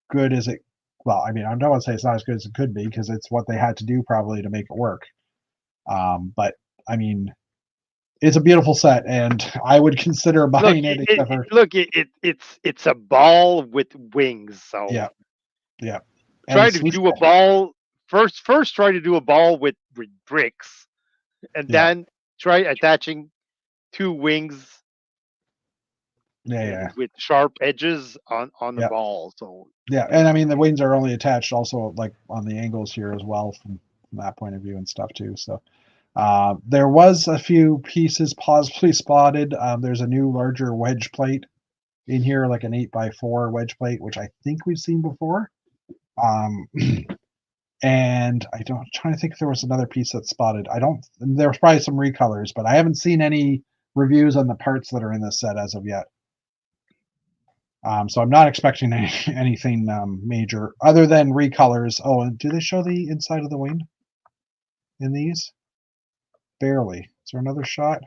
good as it. Well, I mean, I don't want to say it's not as good as it could be because it's what they had to do probably to make it work. But I mean, it's a beautiful set, and I would consider buying it. Except for it's a ball with wings. So yeah. try And to do a ball first. First, try to do a ball with bricks, and then try attaching 2 wings with sharp edges on the ball. So and I mean the wings are only attached also like on the angles here as well from that point of view and stuff too. So there was a few pieces possibly spotted. There's a new larger wedge plate in here, like an 8x4 wedge plate, which I think we've seen before. And I'm trying to think if there was another piece that's spotted. There was probably some recolors, but I haven't seen any reviews on the parts that are in this set as of yet. So I'm not expecting anything major other than recolors. Oh, and do they show the inside of the wing in these? Barely. Is there another shot?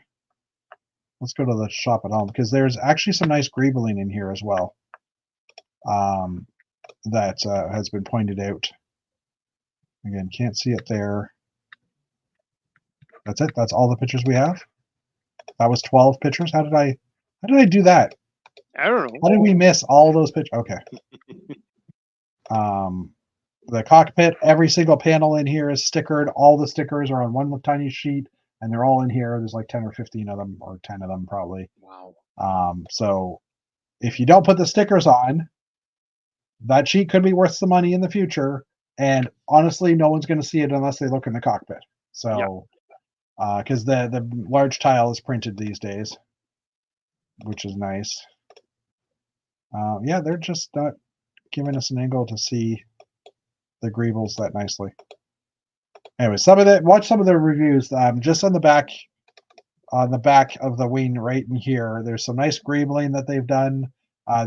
Let's go to the shop at home because there's actually some nice greebling in here as well. That has been pointed out. Again, can't see it there. That's it. That's all the pictures we have. That was 12 pictures. How did I do that? I don't know. How did we miss all those pictures? Okay. The cockpit, every single panel in here is stickered. All the stickers are on one tiny sheet, and they're all in here. There's like 10 or 15 of them, or 10 of them probably. Wow. So if you don't put the stickers on, that sheet could be worth some money in the future. And honestly, no one's going to see it unless they look in the cockpit. So, because the large tile is printed these days, which is nice. They're just not giving us an angle to see the greebles that nicely. Anyway, watch some of the reviews. Just on the back of the wing right in here, there's some nice greebling that they've done.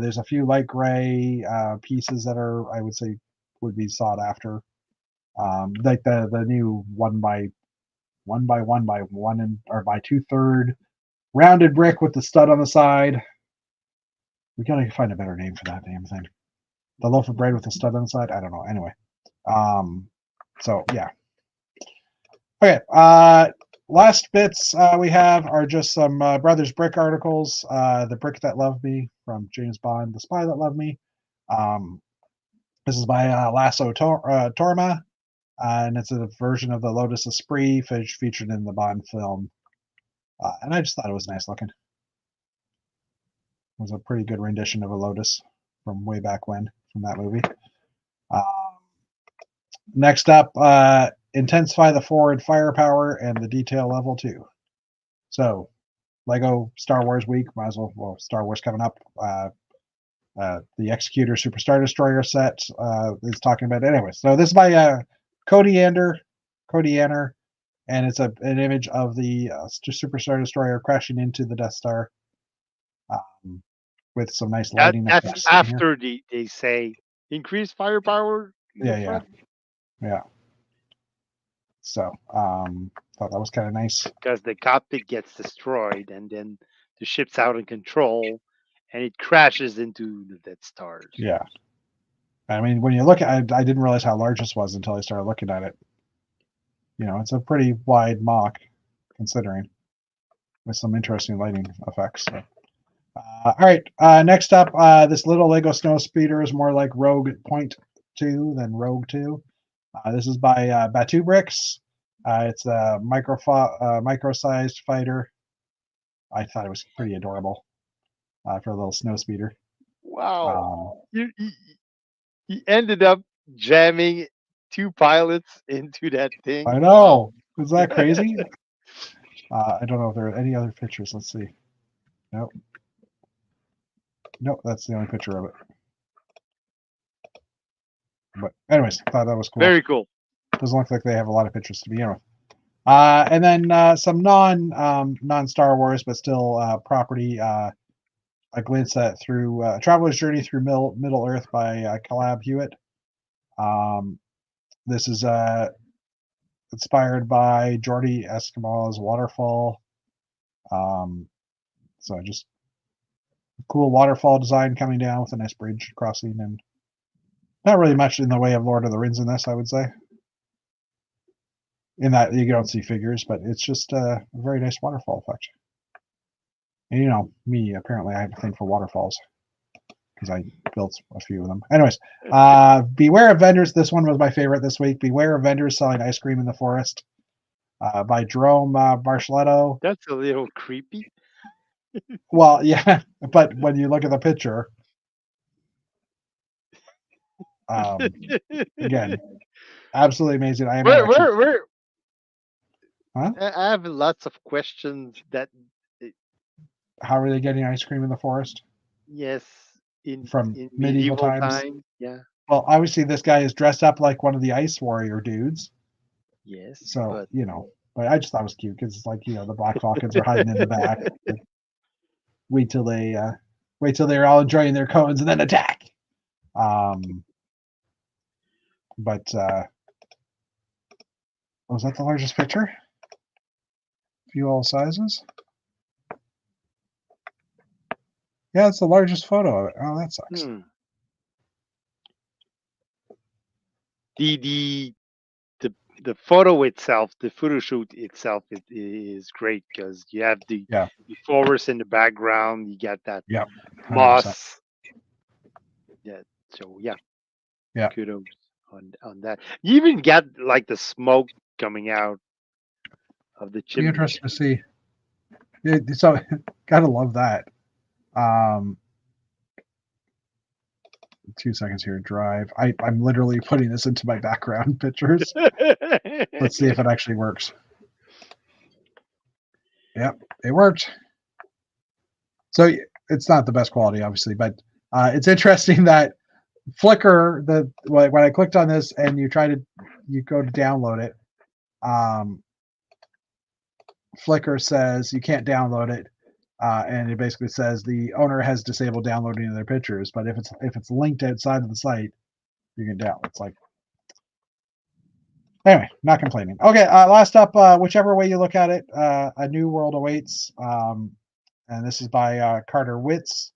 There's a few light gray pieces that are, I would say, would be sought after. Like the new 1 by 1 by 1 by 1 or by 2/3 rounded brick with the stud on the side. We gotta find a better name for that damn thing. The loaf of bread with the stud on the side. I don't know. Anyway, so yeah. Okay. Last bits we have are just some Brothers Brick articles. The Brick That Loved Me from James Bond, The Spy That Loved Me. This is by Lasso Torma, and it's a version of the Lotus Esprit featured in the Bond film. And I just thought it was nice looking. It was a pretty good rendition of a Lotus from way back when, from that movie. Next up, intensify the forward firepower and the detail level too. So, Lego Star Wars week, might as well, Star Wars coming up. The Executor Superstar Destroyer set is talking about it. Anyway, so this is by Cody Anner, and it's an image of the Superstar Destroyer crashing into the Death Star with some nice lighting effects. That's after they say increase firepower. Yeah. So, thought that was kind of nice. Because the cockpit gets destroyed, and then the ship's out of control, and it crashes into the Death Stars. Yeah. I mean, when you look at it, I didn't realize how large this was until I started looking at it. You know, it's a pretty wide mock, considering, with some interesting lighting effects. So. All right, next up, this little Lego Snow Speeder is more like Rogue Point 2 than Rogue 2. This is by Batu Bricks. It's a micro-sized fighter. I thought it was pretty adorable for a little snow speeder. Wow. You ended up jamming 2 pilots into that thing. I know. Is that crazy? I don't know if there are any other pictures. Let's see. Nope, that's the only picture of it. But anyways, I thought that was cool. Very cool. Doesn't look like they have a lot of pictures to begin with. And then some non Star Wars, but still property. A glimpse through Traveler's Journey Through Middle Earth by Caleb Hewitt. This is inspired by Jordi Escamill's Waterfall. So just cool waterfall design coming down with a nice bridge crossing, and not really much in the way of Lord of the Rings in this, I would say. In that you don't see figures, but it's just a very nice waterfall effect. And you know, me, apparently I have a thing for waterfalls because I built a few of them. Anyways, Beware of Vendors. This one was my favorite this week. Beware of Vendors Selling Ice Cream in the Forest by Jerome Barceletto. That's a little creepy. Well, yeah, but when you look at the picture, again, absolutely amazing. I am actually, huh? I have lots of questions that How are they getting ice cream in the forest yes, in from in medieval medieval times? time, yeah, Well, obviously this guy is dressed up like one of the ice warrior dudes, yes, so but you know. But I just thought it was cute because it's like, you know, the Black Falcons are hiding in the back. Wait till they're all enjoying their cones and then attack. But was that the largest picture? View all sizes. Yeah, it's the largest photo of it. Oh, that sucks. The photo itself, the photo shoot itself, it is great because you have the forest in the background. You got that moss. Yeah. So yeah. Kudos on that. You even got like the smoke coming out of the chimney. Be interesting to see. So gotta love that. 2 seconds here. Drive. I'm literally putting this into my background pictures. Let's see if it actually works. Yep, it worked. So it's not the best quality, obviously, but it's interesting that Flickr, when I clicked on this and you go to download it, Flickr says you can't download it, and it basically says the owner has disabled downloading of their pictures. But if it's linked outside of the site, you can download. It's like, anyway, not complaining. Okay, last up, whichever way you look at it, a new world awaits, and this is by Carter Witz,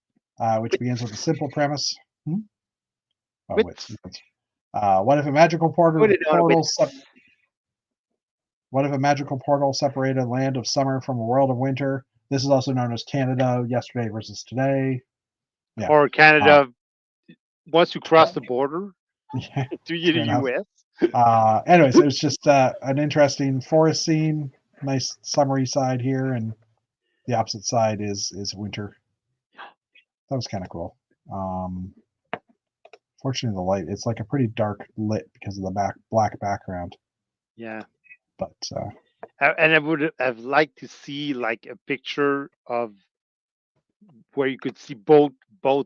which begins with a simple premise. Oh, Witz. What if a magical portal What if a magical portal separated a land of summer from a world of winter? This is also known as Canada, yesterday versus today. Yeah. Or Canada, once you cross the border to the US. Anyways, it was just an interesting forest scene, nice summery side here, and the opposite side is winter. That was kind of cool. Fortunately, the light, it's like a pretty dark lit because of the black background. Yeah. But and I would have liked to see like a picture of where you could see both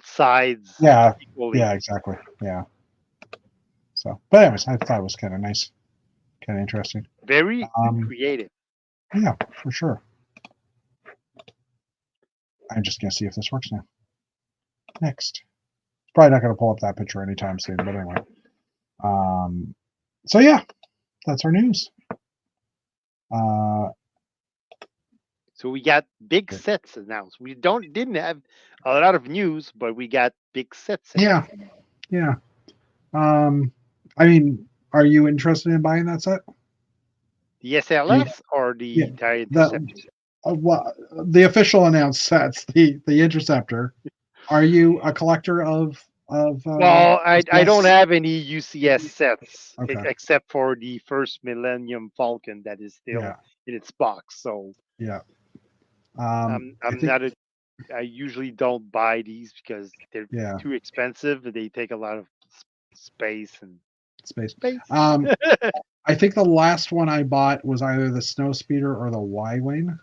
sides. Yeah, equally. Yeah, exactly. Yeah. So, but anyways, I thought it was kind of nice, kind of interesting. Very creative. Yeah, for sure. I'm just gonna see if this works now. Next. Probably not gonna pull up that picture anytime soon, but anyway. So yeah, that's our news. So we got big sets announced. We didn't have a lot of news, but we got big sets. Yeah, yeah. I mean, are you interested in buying that set? The SLS or the Interceptor? The official announced sets, the Interceptor. Are you a collector of? Well, I don't have any UCS sets except for the first Millennium Falcon that is still in its box. So yeah, I usually don't buy these because they're too expensive. They take a lot of space. I think the last one I bought was either the Snowspeeder or the Y-Wing.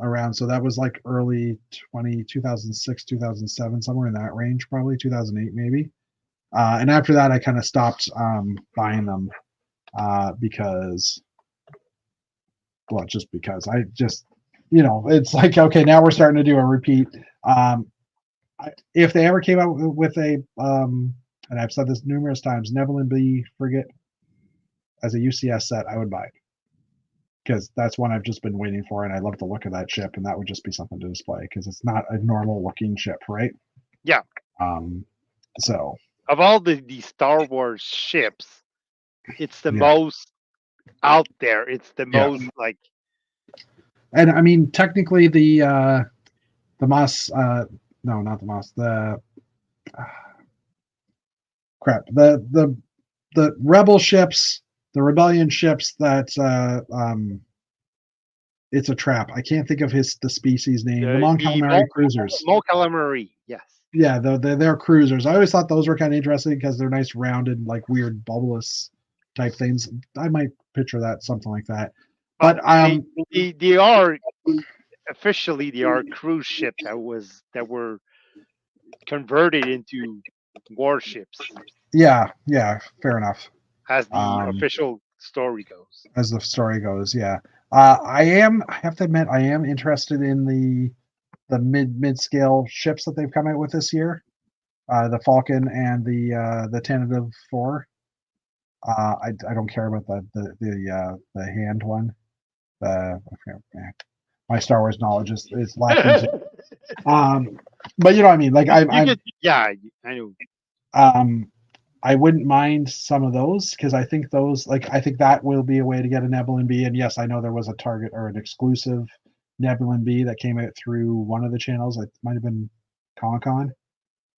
Around, so that was like early 2006, 2007, somewhere in that range, probably 2008 maybe. And after that, I kind of stopped buying them because, well, just because I just, it's like, okay, now we're starting to do a repeat. If they ever came out with a, and I've said this numerous times, Neverland B frigate as a UCS set, I would buy it. because that's one I've just been waiting for, and I love the look of that ship, and that would just be something to display because it's not a normal looking ship, right? Yeah. So Of all the Star Wars ships, it's the Yeah. most out there. It's the Yeah. most like and I mean technically the Moss no, not the Moss, the crap, the rebel ships, the rebellion ships that it's a trap. I can't think of the species name. The Mon Calamari cruisers. Mon Calamari. Yes. Yeah, they're cruisers. I always thought those were kind of interesting because they're nice, rounded, like weird bubbleless type things. I might picture that, something like that. But they are officially they are cruise ship that were converted into warships. Yeah, fair enough. As the official story goes. As the story goes, yeah. I have to admit, I am interested in the mid scale ships that they've come out with this year, the Falcon and the Tentative 4. I don't care about the hand one. My Star Wars knowledge is lacking. But you know what I mean. Like yeah, I know. I wouldn't mind some of those because I think that will be a way to get a Nebulon B. And yes, I know there was a target or an exclusive Nebulon B that came out through one of the channels. It might have been Comic-Con.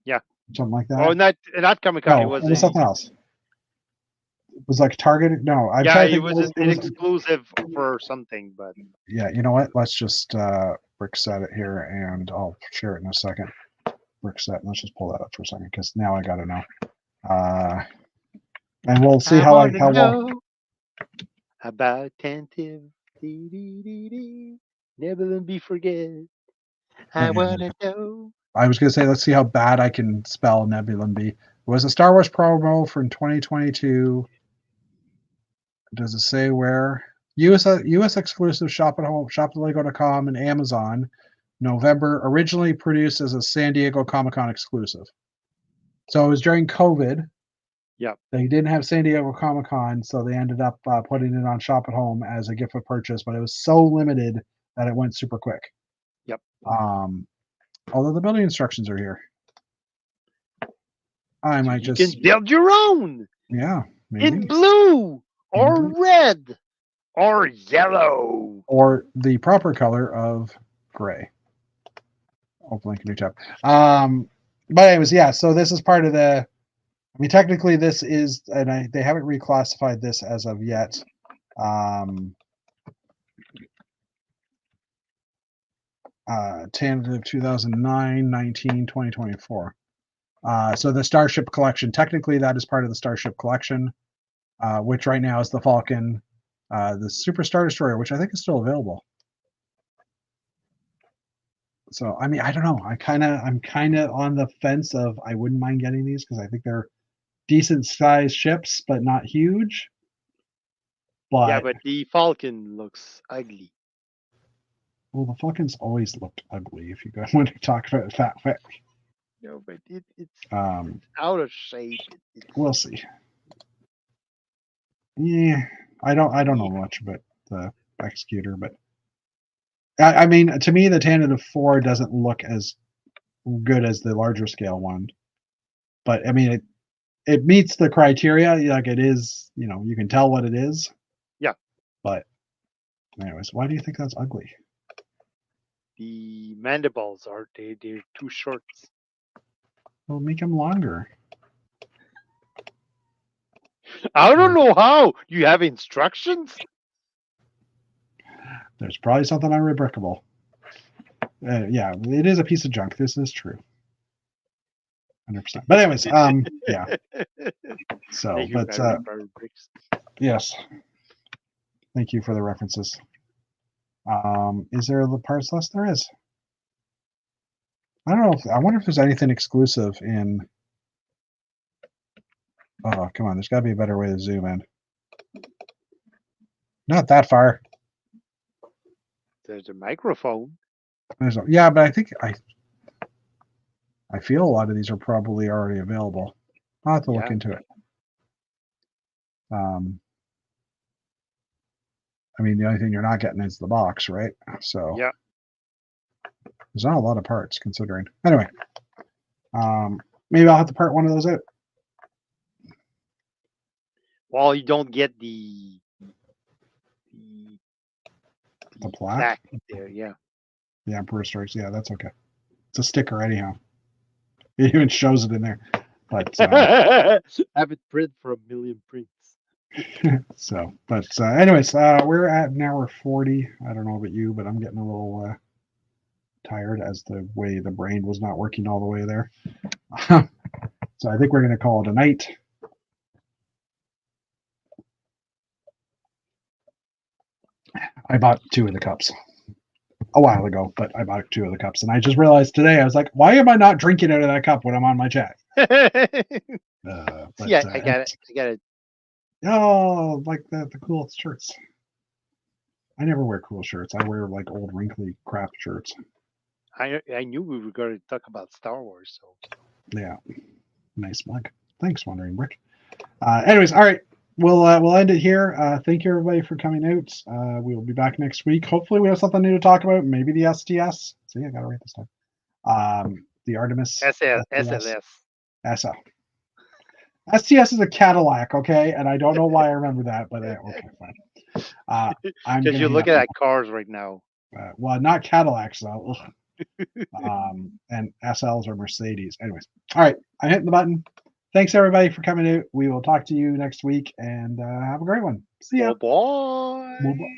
Yeah. Something like that. Oh, not Comic-Con. No, it was something else. It was like Target. No, it was an exclusive for something, but yeah, you know what? Let's just brick set it here, and I'll share it in a second. Brick set. Let's just pull that up for a second because now I got to know. And we'll see how well about Tentative. Nebulon be forget. I wanna know. I was gonna say, let's see how bad I can spell Nebulon B. It was a Star Wars promo from 2022. Does it say where? US exclusive, shop at home, shop@lego.com and Amazon. November, originally produced as a San Diego Comic-Con exclusive. So it was during COVID. Yep. They didn't have San Diego Comic-Con, so they ended up putting it on Shop at Home as a gift for purchase, but it was so limited that it went super quick. Yep. Although the building instructions are here. I might just... You can build your own! Yeah, maybe. In blue! Or red! Or yellow! Or the proper color of gray. Open link, new tab. But anyways, yeah, so this is part of the... I mean, technically, this is, and they haven't reclassified this as of yet. Tentative 2009, 19, 2024. So the Starship Collection, technically, that is part of the Starship Collection, which right now is the Falcon, the Super Star Destroyer, which I think is still available. So, I mean, I don't know. I'm kind of on the fence of I wouldn't mind getting these because I think they're decent sized ships, but not huge. But yeah, but the Falcon looks ugly. Well, the Falcon's always looked ugly. If you go when you talk about fat. No, but it's out of shape. We'll see. Yeah, I don't know much about the Executor, but I mean, to me, the Tentative 4 doesn't look as good as the larger scale one. But I mean, it meets the criteria. Like it is, you can tell what it is. Yeah. But anyways, why do you think that's ugly? The mandibles they're too short. Well, make them longer. I don't know how. You have instructions? There's probably something unrebrickable. Yeah, it is a piece of junk. This is true. 100%. But anyways, yeah. So, but yes. Thank you for the references. Is there the parts list? There is. I don't know. I wonder if there's anything exclusive in. Oh, come on. There's got to be a better way to zoom in. Not that far. There's a microphone. Yeah, but I think I feel a lot of these are probably already available. I'll have to look Yeah. into it. I mean, the only thing you're not getting is the box, right? So Yeah. there's not a lot of parts considering. Anyway, maybe I'll have to part one of those out. Well, you don't get the plaque? there. Yeah. The Emperor Strikes. Yeah, that's okay. It's a sticker anyhow. It even shows it in there. But Have it print for 1 million prints. so, but anyways, we're at an hour 40. I don't know about you, but I'm getting a little tired as the way the brain was not working all the way there. So I think we're going to call it a night. I bought 2 of the cups a while ago, but I bought 2 of the cups, and I just realized today, I was like, why am I not drinking out of that cup when I'm on my chat? Yeah, I got it. I got it. Oh, like the cool shirts. I never wear cool shirts. I wear like old wrinkly crap shirts. I knew we were going to talk about Star Wars, so Yeah, nice mug. Thanks, Wandering Brick. Anyways, all right, we'll end it here. Thank you everybody for coming out. We will be back next week. Hopefully, we have something new to talk about. Maybe the STS. See, I got to write this down. The Artemis SLS. SL. STS is a Cadillac, okay, and I don't know why I remember that, but okay, fine. Because you're looking at cars right now. Well, not Cadillacs though. And SLs are Mercedes. Anyways, all right, I'm hitting the button. Thanks everybody for coming out. We will talk to you next week, and have a great one. See ya. Bye. Bye-bye.